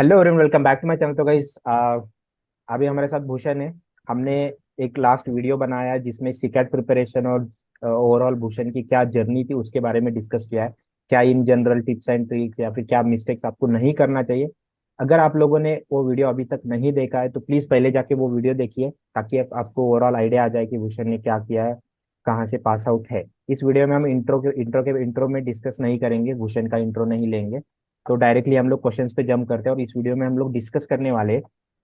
Hello everyone, welcome back to my channel. तो guys, अभी हमारे साथ भूषण है। हमने एक लास्ट वीडियो बनाया है जिसमें सीकैट प्रिपरेशन और ओवरऑल भूषण की क्या जर्नी थी उसके बारे में डिस्कस किया है। क्या in general tips and tricks या फिर क्या मिस्टेक्स आपको नहीं करना चाहिए। अगर आप लोगों ने वो वीडियो अभी तक नहीं देखा है तो प्लीज़ पहले जाके वो वीडियो देखिए, ताकि आपको ओवरऑल आइडिया आ जाए कि भूषण ने क्या किया है, कहाँ से पास आउट है। इस वीडियो में हम इंट्रो में डिस्कस नहीं करेंगे, भूषण का इंट्रो नहीं लेंगे। तो डायरेक्टली हम लोग क्वेश्चंस पे जंप करते हैं और इस वीडियो में हम लोग डिस्कस करने वाले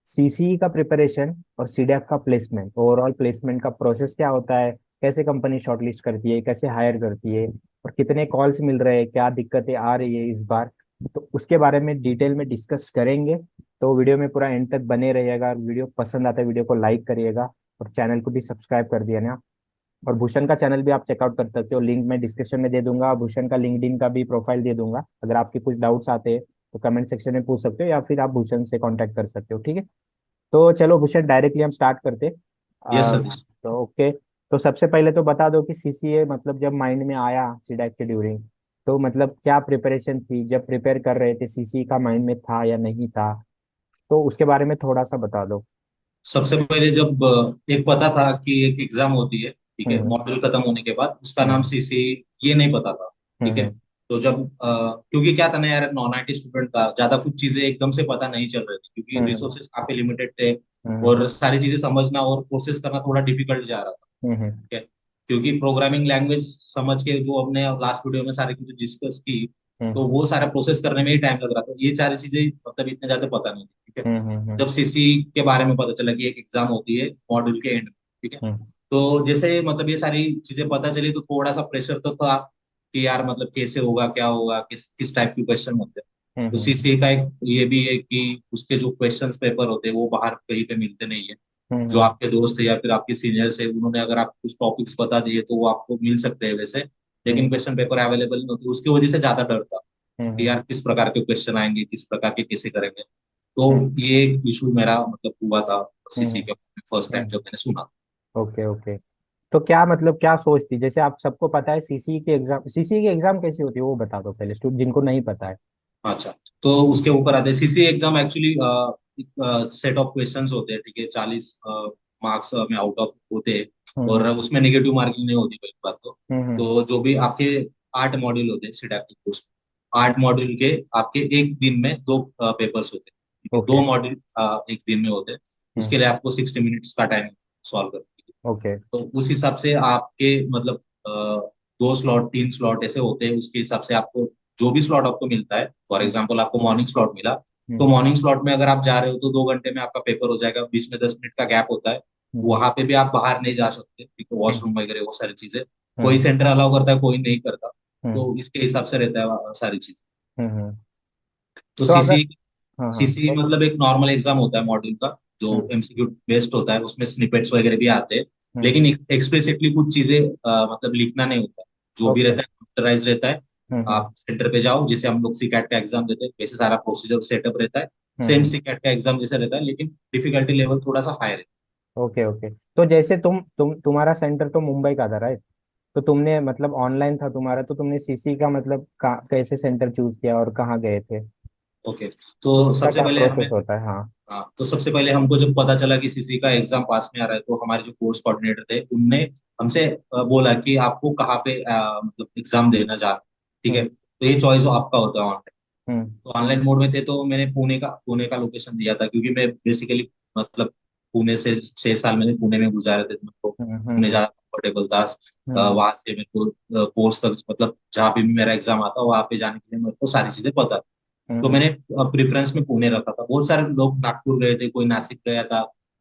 सीसीई का प्रिपरेशन और सीडीएफ का प्लेसमेंट, ओवरऑल प्लेसमेंट का प्रोसेस क्या होता है, कैसे कंपनी शॉर्टलिस्ट करती है, कैसे हायर करती है, और कितने कॉल्स मिल रहे हैं, क्या दिक्कतें आ रही है इस बार। तो उसके बारे में डिटेल में डिस्कस करेंगे। तो वीडियो में पूरा एंड तक बने रहिएगा। वीडियो पसंद आता है वीडियो को लाइक करिएगा और चैनल को भी सब्सक्राइब कर दिया ना। और भूषण का चैनल भी आप चेकआउट कर सकते हो, लिंक मैं डिस्क्रिप्शन में दे दूंगा। भूषण का लिंक्डइन का भी प्रोफाइल दे दूंगा। अगर आपके कुछ डाउट्स आते हैं तो कमेंट सेक्शन में पूछ सकते हो या फिर आप भूषण से कांटेक्ट कर सकते हो, ठीक है। तो चलो भूषण, डायरेक्टली हम स्टार्ट करते। यस आ, सर। तो ओके। तो सबसे पहले तो बता दो कि सीसीए मतलब जब माइंड में आया सीडैक के ड्यूरिंग, तो मतलब क्या प्रिपरेशन थी जब प्रिपेयर कर रहे थे, सीसीए का माइंड में था या नहीं था। तो उसके बारे में थोड़ा सा बता दो। सबसे पहले जब एक पता था कि एक एग्जाम होती है, ठीक है, हम्म। मॉड्यूल खत्म होने के बाद उसका नाम हम्म। सीसी, ये नहीं पता था। ठीक है। हम्म। तो जब क्योंकि क्या था ना यार, नॉन आईटी स्टूडेंट था, ज्यादा कुछ चीजें एकदम से पता नहीं चल रही थी क्योंकि हम्म। रिसोर्सेज काफी लिमिटेड थे। हम्म। और सारी चीजें समझना और प्रोसेस करना थोड़ा डिफिकल्ट जा रहा था। हम्म। ठीक है। क्योंकि प्रोग्रामिंग लैंग्वेज समझ के जो हमने लास्ट वीडियो में सारी चीजें डिस्कस की, हम्म। तो वो सारा प्रोसेस करने में ही टाइम लग रहा था। ये सारी चीजें मतलब इतने ज्यादा पता नहीं थी। ठीक है। हम्म। हम्म। जब सीसी के बारे में पता चला कि एक एग्जाम होती है मॉड्यूल के एंड में, ठीक है, हम्म। तो जैसे मतलब ये सारी चीजें पता चली तो थोड़ा सा प्रेशर तो था कि यार मतलब कैसे होगा, क्या होगा, किस किस टाइप के क्वेश्चन होते हैं। हम्म। तो सीसीए का एक ये भी है कि उसके जो क्वेश्चन पेपर होते हैं वो बाहर कहीं पे मिलते नहीं है। जो हम्म। आपके दोस्त है या फिर आपके सीनियर्स है, उन्होंने अगर आपको कुछ टॉपिक्स बता दिए तो वो आपको मिल सकते हैं वैसे, लेकिन हम्म। क्वेश्चन पेपर अवेलेबल नहीं होती, उसकी वजह से ज्यादा डर था कि हम्म। यार किस प्रकार के क्वेश्चन आएंगे, किस प्रकार के कैसे करेंगे। तो हम्म। ये एक इशू मेरा मतलब हुआ था सीसी हम्म। के फर्स्ट टाइम जब मैंने सुना। Okay okay. तो क्या मतलब क्या सोच थी, जैसे आप सबको पता है सीसी की एग्जाम कैसी होती है वो बता दो पहले, स्टूडेंट जिनको नहीं पता है। अच्छा, तो उसके ऊपर आते हैं। CC exam actually set of questions होते हैं, ठीक है, 40 मार्क्स में आउट ऑफ होते हैं। और हम्म। उसमें नेगेटिव मार्किंग नहीं होती पहली बात हम्म। तो जो भी आपके 8 मॉड्यूल होते हैं सिडैप्टिक कोर्स, 8 मॉड्यूल के आपके एक दिन में दो पेपर्स होते हैं। ठीक है, ओके। 2 मॉड्यूल एक दिन में होते हैं। उसके हम्म। लिए आपको 60 मिनट्स का टाइम सॉल्व करने। ओके। तो उस हिसाब से आपके मतलब 2 स्लॉट 3 स्लॉट ऐसे होते हैं, उसके हिसाब से आपको जो भी स्लॉट आपको मिलता है, फॉर हम्म। एग्जाम्पल आपको मॉर्निंग स्लॉट मिला, तो हम्म। मॉर्निंग स्लॉट में अगर आप जा रहे हो तो 2 घंटे में आपका पेपर हो जाएगा, बीच में 10 मिनट का गैप होता है। हम्म। वहां पे भी आप बाहर नहीं जा सकते, ठीक है, हम्म। वॉशरूम वगैरह वो सारी चीजें कोई हम्म। सेंटर अलाउ करता है, कोई नहीं करता। हम्म। तो इसके हिसाब से रहता है सारी चीजें। हम्म। तो तो अगर सीसी हाँ हाँ सीसी मतलब एक नॉर्मल एग्जाम होता है मॉड्यूल का, जो हम्म। एमसीक्यू बेस्ड होता है, उसमें स्निपेट्स वगैरह भी आते हैं। हम्म। लेकिन एक्सप्लिसिटली कुछ चीजें मतलब लिखना नहीं होता। जो भी ओके। रहता है कंप्यूटराइज रहता है। हम्म। आप सेंटर पे जाओ, जैसे हम लोग सीकैट का एग्जाम देते हैं वैसे सारा प्रोसीजर सेटअप रहता है। सेम हम्म। सीकैट का एग्जाम जैसा रहता है, लेकिन डिफिकल्टी लेवल थोड़ा सा हायर है। Okay okay. तो जैसे तुम्हारा सेंटर तो मुंबई का था, राइट। तो तुमने मतलब ऑनलाइन था तुम्हारा, तो तुमने सीसी का मतलब कैसे सेंटर चूज किया और कहाँ गए थे। ओके। तो तो उसका सबसे क्या पहले हमें, प्रोसेस होता है। हाँ। हाँ, तो सबसे पहले हमको जब पता चला कि सीसी का एग्जाम पास में आ रहा है, तो हमारे जो कोर्स कोऑर्डिनेटर थे उनने हमसे बोला कि आपको कहाँ पे मतलब एग्जाम देना जा, ठीक है, हम्म। तो ये चॉइस आपका होता है ऑनलाइन। हम्म। तो ऑनलाइन मोड में थे तो मैंने पुणे का लोकेशन दिया था, क्योंकि मैं बेसिकली मतलब पुणे से 6 साल मैंने पुणे में गुजारे थे, तो मेरे को हम्म। पुणे ज्यादा कंफर्टेबल था। हम्म। वहां से मेरे को कोर्स तक मतलब जहाँ पे भी मेरा एग्जाम आता वहां पे जाने के लिए मेरे को सारी चीजें पता। तो हम्म। मैंने प्रेफरेंस में पुणे रखा था। बहुत सारे लोग नागपुर गए थे, कोई नासिक गया था।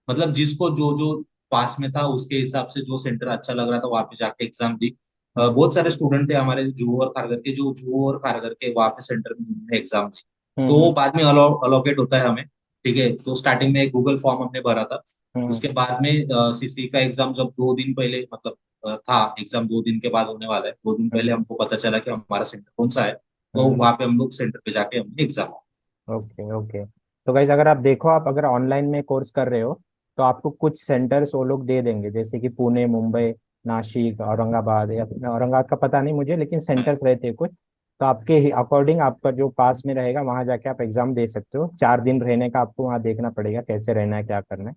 मतलब जिसको जो जो पास में था उसके हिसाब से जो सेंटर अच्छा लग रहा था वहां पे जाके एग्जाम दी। हम्म। बहुत सारे स्टूडेंट थे हमारे जुहू और खारगर के, जो जुहू और खारगर के वहां पे सेंटर में उन्होंने एग्जाम दी। तो वो हम्म। बाद में अलोकेट होता है हमें। ठीक है, तो स्टार्टिंग में एक गूगल फॉर्म हमने भरा था। हम्म। उसके बाद में सीसी का एग्जाम जब 2 दिन पहले मतलब था, एग्जाम 2 दिन के बाद होने वाला है, 2 दिन पहले हम्म। हमको पता चला कि हमारा सेंटर कौन सा है। तो हम्म। वहां पे हम लोग सेंटर पे जाके हमने एग्जाम। Okay okay. तो गाइस, अगर आप देखो, आप अगर ऑनलाइन में कोर्स कर रहे हो तो आपको कुछ सेंटर्स वो लोग दे देंगे, जैसे कि पुणे, मुंबई, नासिक, औरंगाबाद, या औरंगाबाद का पता नहीं मुझे, लेकिन सेंटर्स रहते हैं कुछ। तो आपके अकॉर्डिंग आपका जो पास में रहेगा वहां जाके आप एग्जाम दे सकते हो। 4 दिन रहने का आपको वहाँ देखना पड़ेगा कैसे रहना है क्या करना है,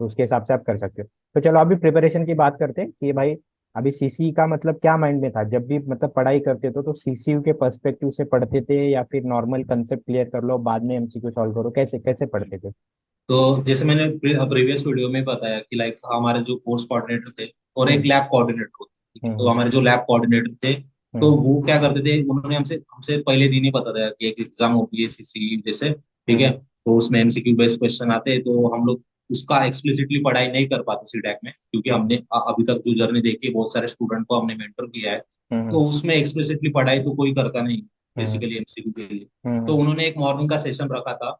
तो उसके हिसाब से आप कर सकते हो। तो चलो अभी प्रिपरेशन की बात करते हैं कि भाई अभी सीसी का मतलब क्या माइंड में था जब भी मतलब पढ़ाई करते थे, तो सीसीयू के पर्सपेक्टिव से पढ़ते थे या फिर नॉर्मल कंसेप्ट क्लियर कर लो बाद में एमसीक्यू सॉल्व करो, कैसे कैसे पढ़ते थे? तो जैसे मैंने प्रीवियस वीडियो में बताया कि लाइक हमारे जो कोर्स कोऑर्डिनेटर थे और एक हम्म लैब कोऑर्डिनेटर होते हैं, ठीक है। तो हम्म हमारे जो लैब कोऑर्डिनेटर थे, तो हम्म वो क्या करते थे, उन्होंने हमसे हमसे पहले दिन ही बता दिया कि एक एग्जाम होती है सीसी जैसे, ठीक है। हम्म तो उसमें एमसीक्यू बेस्ड क्वेश्चन आते हैं, तो हम लोग उसका एक्सप्लिसिटली पढ़ाई नहीं कर पाते सीडैक में, क्योंकि हमने अभी तक जो जर्नी देखी है, बहुत सारे स्टूडेंट को हमने मेंटर किया है। हम्म तो उसमें एक्सप्लिसिटली पढ़ाई तो कोई करता नहीं हम्म बेसिकली एमसीक्यू के लिए। तो हम्म उन्होंने एक मॉर्निंग का सेशन रखा था,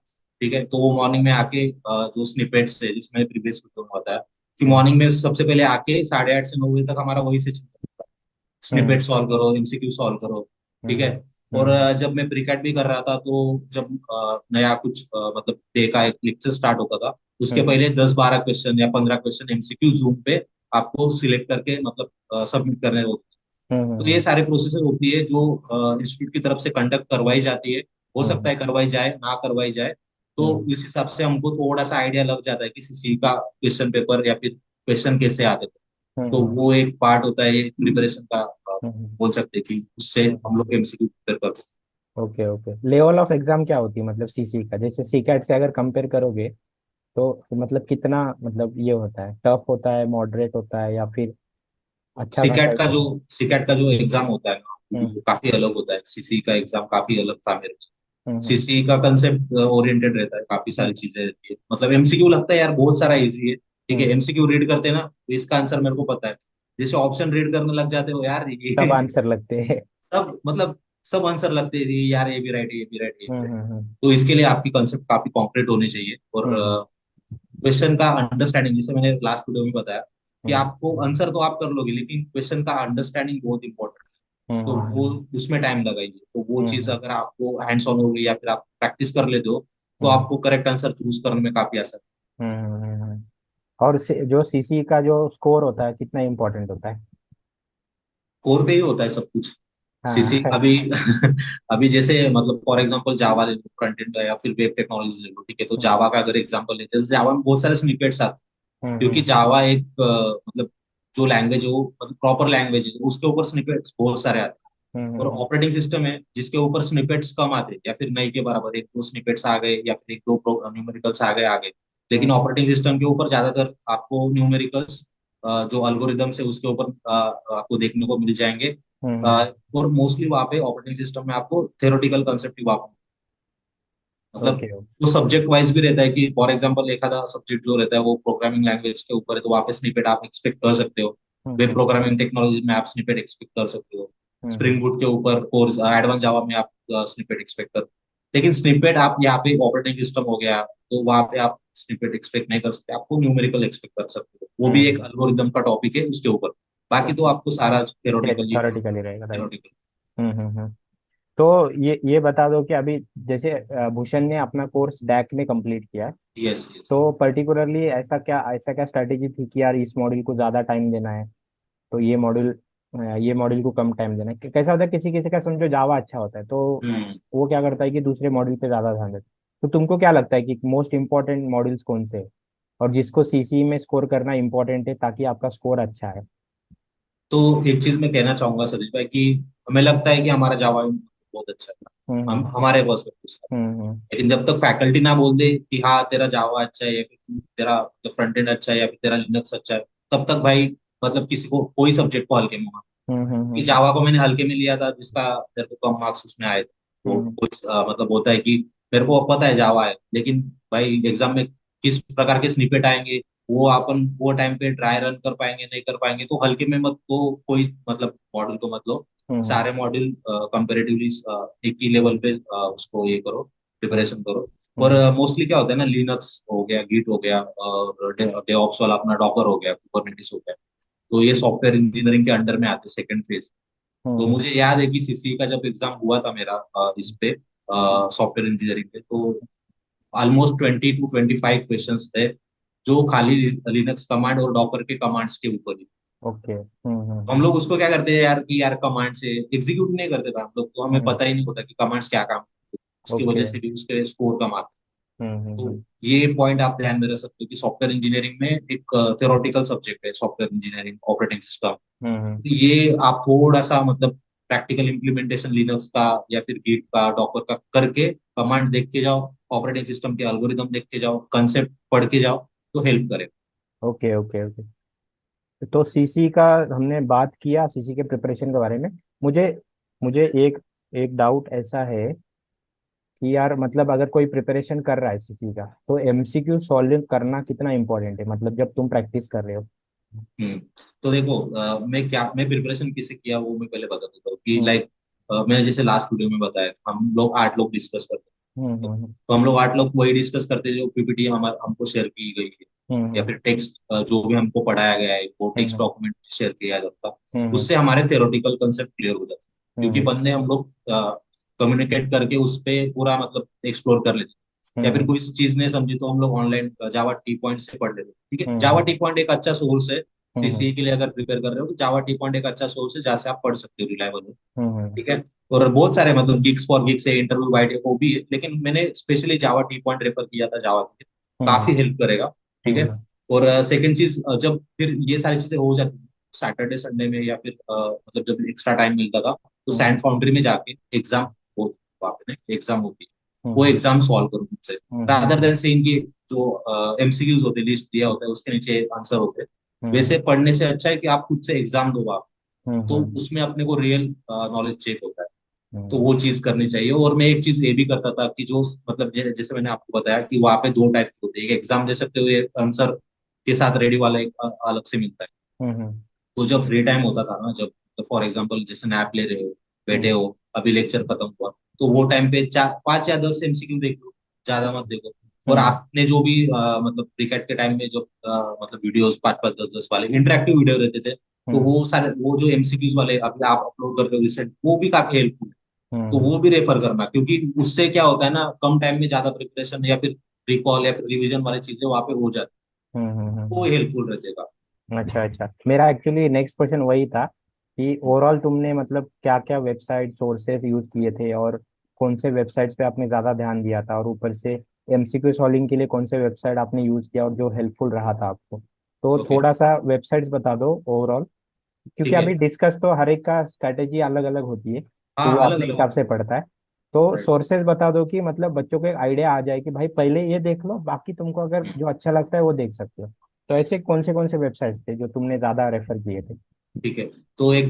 ठीक है। तो वो मॉर्निंग में आके जो स्निपेट्स है, जिसमें प्रीवियस वीडियो में बताया कि हम्म मॉर्निंग में सबसे पहले आके 8:30 से 9 बजे तक हमारा वही सेशन, हम्म स्निपेट सॉल्व करो, एमसीक्यू सॉल्व करो, ठीक है। हम्म और हम्म जब मैं प्रीकैट भी कर रहा था, तो जब नया कुछ मतलब डे का एक लेक्चर स्टार्ट होता था, उसके हम्म पहले 10-12 क्वेश्चन या 15 क्वेश्चन एमसीक्यू जूम पे आपको सिलेक्ट करके मतलब सबमिट करने होते हैं। तो ये हम्म सारी प्रोसेस होती है जो इंस्टीट्यूट की तरफ से कंडक्ट करवाई जाती है। हो सकता हम्म है करवाई जाए, ना करवाई जाए, तो हम्म इस हिसाब से हमको थोड़ा सा आइडिया लग जाता है कि सीसी का क्वेश्चन पेपर या फिर क्वेश्चन कैसे आते थे। तो हम्म वो एक पार्ट होता है ये प्रिपरेशन का, हम्म बोल सकते हैं कि उससे हम हम्म लोग एमसीक्यू प्रिपेयर करते हैं। Okay okay. Level of exam क्या होती है मतलब सीसी का, जैसे सीकैट से अगर कंपेयर करोगे तो मतलब कितना मतलब ये होता है, टफ होता है, मॉडरेट होता है या फिर अच्छा खासा सीकैट का जो होता है? सीकैट का जो एग्जाम होता है ना, हम्म वो काफी अलग होता है। सीसी का एग्जाम काफी अलग था मेरे को। हम्म सीसी का कंसेप्ट ओरिएंटेड रहता है, काफी हम्म सारी चीजें रहती है। मतलब एमसीक्यू लगता है यार बहुत सारा इजी है, ठीक है। हम्म एमसीक्यू रीड करते हैं ना, तो इसका आंसर मेरे को पता है। जैसे ऑप्शन रीड करने लग जाते हो यार, सब ये आंसर लगते हैं। सब मतलब सब आंसर लगते हैं यार, ये भी राइट है, ये भी राइट है, ये भी राइट। हम्म। तो इसके लिए आपकी कंसेप्ट काफी कॉन्क्रीट होनी चाहिए। और हम्म क्वेश्चन का अंडरस्टैंडिंग, जैसे मैंने लास्ट वीडियो में बताया कि हम्म आपको आंसर तो आप कर लोगे, लेकिन क्वेश्चन का अंडरस्टैंडिंग बहुत इंपॉर्टेंट है। तो वो हम्म उसमें टाइम लगाइए। तो वो चीज हम्म अगर आपको हैंड्स ऑन होगी या फिर आप प्रैक्टिस कर लेते हो, तो हम्म आपको करेक्ट आंसर चूज करने में काफी आसान है। हम्म। और जो सीसी का जो स्कोर होता है कितना इम्पोर्टेंट होता है? कोर पे ही होता है सब कुछ। सीसी हाँ। अभी अभी जैसे मतलब फॉर एग्जांपल जावा ले लो, फ्रंट एंड या फिर वेब टेक्नोलॉजी ले लो, ठीक है। तो हम्म जावा का अगर एग्जांपल लेते हैं, जावा में बहुत सारे स्निपेट्स आते हैं, क्योंकि हम्म जावा एक मतलब जो लैंग्वेज है वो मतलब प्रॉपर लैंग्वेज है, उसके ऊपर स्निपेट्स बहुत सारे आते हैं। और हम्म ऑपरेटिंग सिस्टम है जिसके ऊपर स्निपेट्स कम आते हैं, या फिर नहीं के बराबर, एक दो स्निपेट्स आ गए या फिर एक दो न्यूमेरिकल्स आ गए। लेकिन हम्म ऑपरेटिंग सिस्टम के ऊपर ज्यादातर आपको न्यूमेरिकल्स जो अल्गोरिदम्स है उसके ऊपर आपको देखने को मिल जाएंगे। हम्म और मोस्टली वहाँ पे ऑपरेटिंग सिस्टम में आपको थ्योरेटिकल कंसेप्ट ही वहाँ मतलब ओके ओके। वो सब्जेक्ट वाइज भी रहता है कि फॉर एग्जांपल एक आधा सब्जेक्ट जो रहता है वो प्रोग्रामिंग लैंग्वेज के ऊपर है, तो वहाँ पे स्निपेट आप एक्सपेक्ट कर सकते हो। वेब हम्म प्रोग्रामिंग टेक्नोलॉजी में आप स्निपेट एक्सपेक्ट कर सकते हो। स्प्रिंग हम्म बूट के ऊपर कोर्स एडवांस जावा में आप स्निपेट एक्सपेक्ट कर। लेकिन स्निपेट आप यहाँ पे ऑपरेटिंग सिस्टम हो गया, तो वहाँ पे आप स्निपेट एक्सपेक्ट नहीं कर सकते, आपको न्यूमेरिकल एक्सपेक्ट कर सकते हो, वो भी एक हम्म एल्गोरिदम का टॉपिक है उसके ऊपर। बाकी तो आपको सारा थ्योरेटिकल ही थ्योरेटिकली रहेगा, राइट। थ्योरेटिकल। हम्म। तो ये बता दो कि अभी जैसे भूषण ने अपना कोर्स डैक में कंप्लीट किया है, यस यस। तो पर्टिकुलरली ऐसा क्या स्ट्रैटेजी थी कि यार इस मॉड्यूल को ज़्यादा टाइम देना है, तो ये मॉड्यूल को कम टाइम देना है? कैसा होता है किसी किसी का, समझो जावा अच्छा होता है तो हम्म। वो क्या करता है कि दूसरे मॉड्यूल पे ज़्यादा ध्यान देता है। तो तुमको क्या लगता है कि मोस्ट इंपॉर्टेंट मॉड्यूल्स कौन से हैं और जिसको सीसी में स्कोर करना इंपॉर्टेंट है ताकि आपका स्कोर अच्छा है? तो एक चीज मैं कहना चाहूंगा सतीश भाई कि हमें लगता है कि हमारा जावा बहुत अच्छा है, हम हम्म हमारे पर्सपेक्टिव से। हम्म लेकिन जब तक फैकल्टी ना बोल दे कि हाँ तेरा जावा अच्छा है, या फिर तेरा फ्रंट एंड अच्छा है, या फिर तेरा लिनक्स अच्छा है, तब तक भाई मतलब किसी को कोई सब्जेक्ट को हल्के में मत। कि हम्म जावा को मैंने हल्के में लिया था, जिसका मेरे को कम मार्क्स उसमें आए थे। तो हम्म कुछ मतलब होता है कि मेरे को पता है जावा है, लेकिन भाई एग्जाम में किस प्रकार के स्निपेट आएंगे, वो अपन वो टाइम पे ट्राई रन कर पाएंगे नहीं कर पाएंगे, तो हल्के में मत, तो कोई मतलब मॉड्यूल को मत लो। हम्म सारे मॉड्यूल कंपेरेटिवली एक ही लेवल पे उसको ये करो, प्रिपरेशन करो। और हम्म मोस्टली क्या होता है ना, लिनक्स हो गया, गिट हो गया, और डेवऑप्स वाला अपना डॉकर हो गया, कुबरनेटिस हो गया, तो ये सॉफ्टवेयर इंजीनियरिंग के अंडर में आते हैं, सेकंड फेज। तो हम्म मुझे याद है कि सीसी का जब एग्जाम हुआ था मेरा इस पे सॉफ्टवेयर इंजीनियरिंग पे, तो ऑलमोस्ट 20 to 25 क्वेश्चन थे जो खाली लिनक्स कमांड और डॉकर के कमांड्स के ऊपर ही। ओके। तो हम लोग उसको क्या करते हैं यार कि यार कमांड से एग्जीक्यूट नहीं करते थे हम लोग, तो हमें हम्म। पता ही नहीं होता कि कमांड्स क्या काम करते हैं। उसकी ओके। वजह से भी उसके स्कोर कम आता हम्म। है। तो ये पॉइंट आप ध्यान में रख सकते हो कि सॉफ्टवेयर इंजीनियरिंग में एक थ्योरेटिकल सब्जेक्ट है सॉफ्टवेयर इंजीनियरिंग ऑपरेटिंग सिस्टम। हम्म। ये आप थोड़ा सा मतलब प्रैक्टिकल इम्प्लीमेंटेशन लिनक्स का या फिर गिट का डॉकर का करके कमांड देख के जाओ, ऑपरेटिंग सिस्टम के एल्गोरिदम देख के जाओ, कंसेप्ट पढ़ के जाओ, तो हेल्प करे। Okay okay okay. तो सीसी का हमने बात किया, सीसी के प्रिपरेशन के बारे में। मुझे मुझे एक एक डाउट ऐसा है कि यार मतलब अगर कोई प्रिपरेशन कर रहा है सीसी का, तो एमसीक्यू सॉल्व करना कितना इंपॉर्टेंट है, मतलब जब तुम प्रैक्टिस कर रहे हो। हम्म। तो देखो मैं प्रिपरेशन किसे किया वो मैं पहले बता देता हूँ कि हम्म लाइक मैंने जैसे लास्ट वीडियो में बताया हम लोग 8 लोग डिस्कस करते हम्म हैं। हम्म तो हम लोग 8 लोग वही डिस्कस करते हैं जो पीपीटी हमको शेयर की गई है, या हम्म फिर टेक्स्ट जो भी हमको पढ़ाया गया है वो टेक्स्ट हम्म डॉक्यूमेंट शेयर किया जाता है। हम्म उससे हमारे थियोरेटिकल कंसेप्ट क्लियर हो जाता है, क्योंकि हम्म बंदे हम लोग कम्युनिकेट करके उस पे पूरा मतलब एक्सप्लोर कर लेते हैं। या फिर हम्म कोई चीज नहीं समझी तो हम लोग ऑनलाइन जावा टी पॉइंट से पढ़ लेते हैं। ठीक है, जावा हम्म टी पॉइंट एक अच्छा सोर्स है। हम्म सीसीई के लिए अगर प्रिपेयर कर रहे हो तो जावा टी पॉइंट एक अच्छा सोर्स है जहाँ से आप पढ़ सकते हो, रिलायबल है। हम्म ठीक है। और बहुत सारे मतलब गिग्स फॉर गिग्स है, इंटरव्यू वाइट वो भी है, लेकिन मैंने स्पेशली जावा टी पॉइंट रेफर किया था जावा के लिए। हम्म काफी हेल्प करेगा। ठीक है। हम्म और सेकंड चीज, जब फिर ये सारी चीजें हो जाती सैटरडे संडे में या फिर मतलब जब एक्स्ट्रा टाइम मिलता था तो हम्म सैंड फाउंड्री में जाके एग्जाम, वो वहाँ पे एग्जाम होती है, वो हम्म एग्जाम सॉल्व करूँ मुझसे, हम्म रादर देन से इनकी जो एमसीक्यूज होते लिस्ट दिया होता है उसके नीचे आंसर होते हैं। हम्म वैसे पढ़ने से अच्छा है कि आप खुद से एग्जाम दो आप, तो हम्म उसमें अपने को रियल नॉलेज चेक होता है। तो हम्म वो चीज करनी चाहिए। और मैं एक चीज ये भी करता था कि जो मतलब जैसे मैंने आपको बताया कि वहाँ पे 2 टाइप के होते हैं, एक एग्जाम दे सकते हो, एक आंसर के साथ रेडी वाला एक अलग से मिलता है। हम्म तो जब फ्री टाइम होता था ना, जब फॉर एग्जाम्पल जैसे नैप ले रहे हो, बैठे हो, अभी लेक्चर खत्म हुआ, तो वो टाइम पे 5 या 10 एमसीक्यू देख लो, ज्यादा मत देखो। और हम्म आपने जो भी मतलब क्रिकेट के टाइम में जो मतलब वीडियोस 5 5 10 10 वाले इंटरेक्टिव वीडियो रहते थे, तो हम्म वो सारे वो जो एमसीक्यूज वाले अभी आप अपलोड कर रहे हो रिसेंट, वो भी काफी हेल्पफुल है। तो हम्म वो भी रेफर करना, क्योंकि उससे क्या होता है ना, कम टाइम में ज्यादा प्रिपरेशन या फिर रिकॉल या फिर रिवीजन वाली चीजें वहां पे हो जाती है, वो हम्म। हेल्पफुल रहेगा। अच्छा अच्छा, मेरा एक्चुअली नेक्स्ट क्वेश्चन वही था कि ओवरऑल तुमने मतलब क्या क्या वेबसाइट सोर्सेज यूज किए थे, और कौन से वेबसाइट्स पे आपने ज़्यादा ध्यान दिया था, और ऊपर से एमसीक्यू सॉल्विंग के लिए कौन से वेबसाइट आपने यूज किया और जो हेल्पफुल रहा था आपको। तो ओके। थोड़ा सा वेबसाइट्स बता दो ओवरऑल, क्योंकि ठीक है। अभी डिस्कस तो हर एक का स्ट्रैटेजी अलग अलग होती है, तो हाँ, वो अलग अपने अलग हिसाब होता से पढ़ता है। तो है। सोर्सेज बता दो कि मतलब बच्चों को एक आइडिया आ जाए कि भाई पहले ये देख लो, बाकी तुमको अगर जो अच्छा लगता है वो देख सकते हो। तो ऐसे कौन से वेबसाइट्स थे जो तुमने ज्यादा रेफर किए थे। ठीक है। तो एक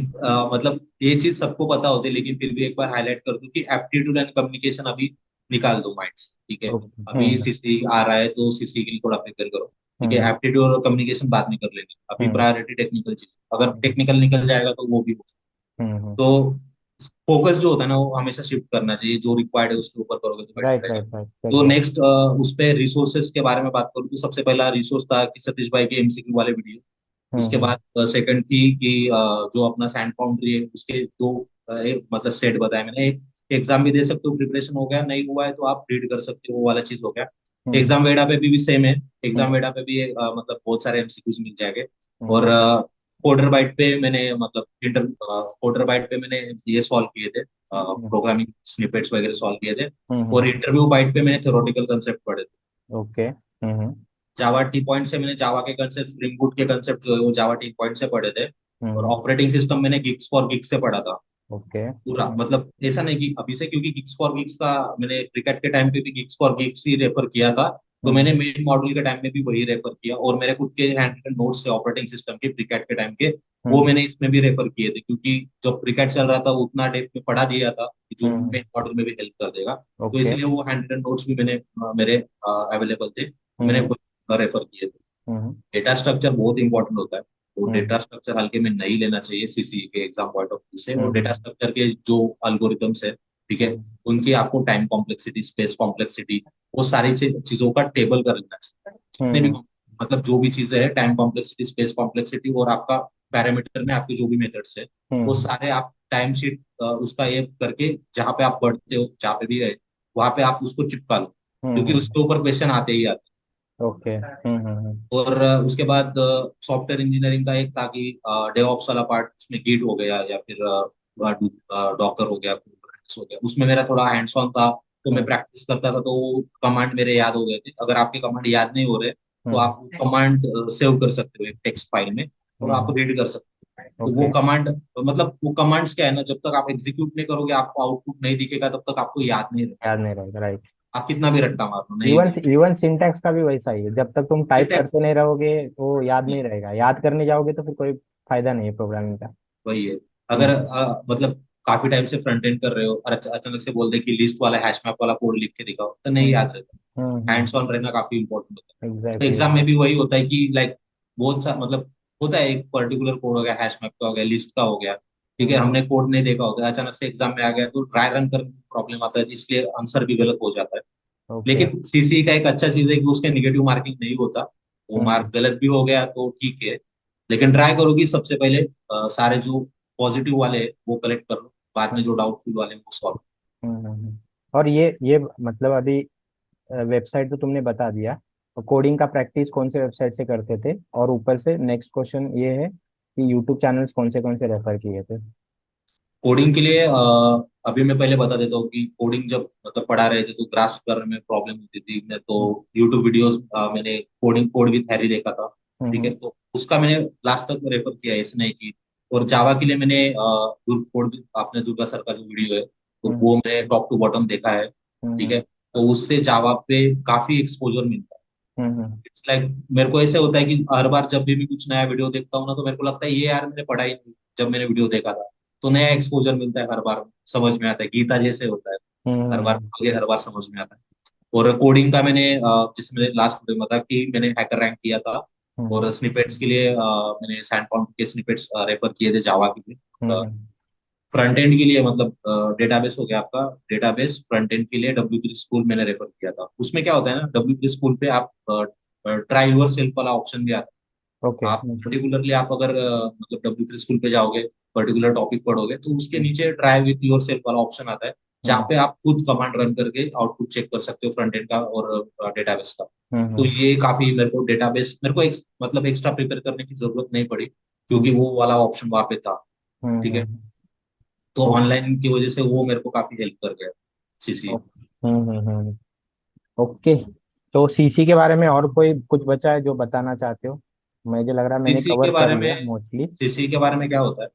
मतलब ये चीज सबको पता होती है, लेकिन फिर भी एक बार हाईलाइट कर दूं कि एप्टीट्यूड एंड कम्युनिकेशन अभी निकाल दो माइंड से। ठीक है। ओके। अभी सीसी आ रहा है तो सीसी के लिए थोड़ा प्रिपेयर करो। ठीक है, हम्म एप्टीट्यूड और कम्युनिकेशन बाद में कर लेंगे, अभी हम्म प्रायोरिटी टेक्निकल चीज, अगर टेक्निकल निकल जाएगा तो वो भी हो। हम्म। तो फोकस जो होता है ना वो हमेशा शिफ्ट करना चाहिए, जो रिक्वायर्ड है उसके ऊपर करोगे तो बेटर राइट रहेगा। राइट राइट, तो एग्जैक्ट। नेक्स्ट उस पे रिसोर्सेज के बारे में बात करूँ तो सबसे पहला रिसोर्स था कि सतीश भाई के एमसीक्यू वाले वीडियो। उसके हम्म बाद सेकंड थी कि जो अपना सैंड फाउंड्री है उसके दो एक मतलब सेट बताया मैंने। एक एग्जाम भी दे सकते हो, प्रिपरेशन हो गया, नहीं हुआ है तो आप रीड कर सकते हो, वो वाला चीज हो गया। हम्म एग्जाम वेड़ा पे भी सेम है। एग्जाम हम्म वेड़ा पे भी मतलब बहुत सारे एमसीक्यूज मिल जाएंगे। और हम्म कोडर बाइट पे मैंने मतलब कोडर बाइट पे मैंने ये सॉल्व किए थे, हम्म प्रोग्रामिंग स्निपेट्स वगैरह सॉल्व किए थे। और हम्म। इंटरव्यू बाइट पे मैंने थ्योरेटिकल कंसेप्ट पढ़े थे। ओके। जावा टी पॉइंट से मैंने जावा के कंसेप्ट, स्प्रिंग बूट के कंसेप्ट जो है वो जावा टी पॉइंट से पढ़े थे। और हम्म। ऑपरेटिंग सिस्टम मैंने गिग्स फॉर गिग्स से पढ़ा था ओके। पूरा। मतलब ऐसा नहीं कि अभी से, क्योंकि गिग्स फॉर गिग्स का मैंने क्रिकेट के टाइम पे भी gigs for gigs he refer किया था, तो मैंने हम्म मेन मॉडल के टाइम में भी वही रेफर किया। और मेरे खुद के हैंड रिटन नोट्स थे ऑपरेटिंग सिस्टम के क्रिकेट के टाइम के, वो हम्म। मैंने इसमें भी रेफर किए थे, क्योंकि जब क्रिकेट चल रहा था उतना डेप्थ में पढ़ा दिया था कि जो हम्म। मेन मॉडल में भी हेल्प कर देगा। तो ओके। इसलिए वो हैंड रिटन नोट्स भी मैंने मेरे अवेलेबल थे, तो मैंने हम्म रेफर किए थे। हम्म डेटा स्ट्रक्चर बहुत इंपॉर्टेंट होता है, तो डेटा हम्म स्ट्रक्चर हल्के में नहीं लेना चाहिए सीसी के एग्जाम पॉइंट ऑफ व्यू से। और डेटा हम्म स्ट्रक्चर के जो अल्गोरिदम्स है, ठीक है, हम्म उनकी आपको टाइम कॉम्प्लेक्सिटी, स्पेस कॉम्प्लेक्सिटी, वो सारी चीजों का टेबल कर लेना चाहिए। जितने भी हम्म मतलब जो भी चीजें हैं, टाइम कॉम्प्लेक्सिटी, स्पेस कॉम्प्लेक्सिटी, और आपका पैरामीटर में आपके जो भी मेथड्स है, वो हम्म सारे आप टाइम शीट उसका ये करके जहाँ पे आप बढ़ते हो, जहाँ पे भी है, वहां पे आप उसको चिपका लो, क्योंकि हम्म उसके ऊपर क्वेश्चन आते ही आते हैं। ओके। और उसके बाद सॉफ्टवेयर इंजीनियरिंग का एक था कि डेवऑप्स वाला पार्ट, उसमें गिट हो गया या फिर डॉकर हो गया, कुबरनेटिस हो गया, उसमें मेरा थोड़ा हैंड्स ऑन था। तो मैं हम्म प्रैक्टिस करता था, तो वो कमांड मेरे याद हो गए थे। अगर आपके कमांड याद नहीं हो रहे तो हम्म आप कमांड सेव कर सकते हो एक टेक्स्ट फाइल में, और आप हम्म। रीड कर सकते हो। तो वो ओके। कमांड, मतलब वो कमांड्स क्या है ना, जब तक आप एग्जीक्यूट नहीं करोगे, आपको आउटपुट नहीं दिखेगा, तब तक आपको याद नहीं रहेगा। याद नहीं रहेगा, राइट। आप कितना भी रट्टा मार लो, नहीं इवन नहीं। इवन सिंटैक्स का भी वैसा ही है, जब तक तुम टाइप सिंटैक्स करते नहीं रहोगे वो याद नहीं रहेगा, याद करने जाओगे तो फिर कोई फायदा नहीं है प्रोग्रामिंग का। वही है। अगर हम्म मतलब काफी टाइम से फ्रंट एंड कर रहे हो और अचानक से बोल दे कि लिस्ट वाला हैश मैप वाला कोड लिख के दिखाओ, तो नहीं हम्म याद रहता। हैंड्स ऑन रहना काफी इंपॉर्टेंट होता है। तो एग्जैक्टली। एग्जाम में भी वही होता है कि लाइक बहुत सा मतलब होता है, एक पर्टिकुलर कोड हो गया, हैश मैप का हो गया, लिस्ट का हो गया, ठीक है, हम्म। हमने कोड नहीं देखा होता है, अचानक से एग्जाम में आ गया तो ट्राई रन करने में प्रॉब्लम आता है, इसलिए आंसर भी गलत हो जाता है। ओके। लेकिन सीसी का एक अच्छा चीज है कि उसके निगेटिव मार्किंग नहीं होता। वो मार्क हम्म गलत भी हो गया तो ठीक है, लेकिन ट्राई करो कि सबसे पहले सारे जो पॉजिटिव वाले हैं, वो कलेक्ट कर लो, बाद में हम्म जो डाउटफुल वाले हैं, वो सॉल्व। और ये मतलब अभी वेबसाइट तो तुमने बता दिया, और कोडिंग का प्रैक्टिस कौन से वेबसाइट से करते थे, और ऊपर से नेक्स्ट क्वेश्चन ये है कि यूट्यूब चैनल्स कौन से रेफर किए थे। कोडिंग के लिए अभी मैं पहले बता देता हूँ कि कोडिंग जब मतलब पढ़ा रहे थे तो ग्रास्प करने में प्रॉब्लम होती थी। मैं तो हम्म यूट्यूब वीडियोस मैंने कोड विद हैरी देखा था, ठीक है, हम्म तो उसका मैंने लास्ट तक रेफर किया है, ऐसे नहीं की। और जावा के लिए मैंने कोड विद आपने दुर्गा सर का जो वीडियो है, तो हम्म वो मैंने टॉप टू बॉटम देखा है, ठीक हम्म है। तो उससे जावा पे काफी एक्सपोजर मिलता है। हम्म इट्स लाइक मेरे को ऐसे होता है कि हर बार जब भी मैं कुछ नया वीडियो देखता हूँ ना, तो मेरे को लगता है ये यार मैंने पढ़ा ही नहीं जब मैंने वीडियो देखा था। तो नया एक्सपोजर मिलता है हर बार, समझ में आता है, गीता जैसे होता है, हर बार हम्म आगे हर बार समझ में आता है। और कोडिंग का मैंने जिसमें मैंने लास्ट वीडियो में बताया कि मैंने हैकर रैंक किया था, हम्म और स्निपेट्स के लिए मैंने सैंडपाउंड के स्निपेट्स रेफर किए थे जावा के लिए। हम्म फ्रंट एंड के लिए मतलब डेटाबेस हो गया आपका, डेटाबेस फ्रंट एंड के लिए W3 स्कूल मैंने रेफर किया था। उसमें क्या होता है ना, W3 स्कूल पे आप ट्राई योर सेल्फ वाला ऑप्शन भी आता ओके। है। आप पर्टिकुलरली आप अगर मतलब W3 स्कूल पे जाओगे, पर्टिकुलर टॉपिक पढ़ोगे, तो उसके नीचे ट्राई विथ योर सेल्फ वाला ऑप्शन आता है, जहाँ पे आप खुद कमांड रन करके आउटपुट चेक कर सकते हो फ्रंट एंड का और डेटाबेस का। तो हम्म ये काफी मेरे को डेटाबेस मेरे को एक मतलब एक्स्ट्रा प्रिपेयर करने की जरूरत नहीं पड़ी, क्योंकि वो वाला ऑप्शन वहाँ पे था, ठीक है। हम्म। तो ओके। ऑनलाइन की वजह से वो मेरे को काफी हेल्प कर गया, सीसी। हम्म। ओके। तो सीसी के बारे में और कोई कुछ बचा है जो बताना चाहते हो? मुझे लग रहा है मैंने सीसी के कवर कर बारे लिया में मोस्टली। सीसी के बारे में क्या होता है,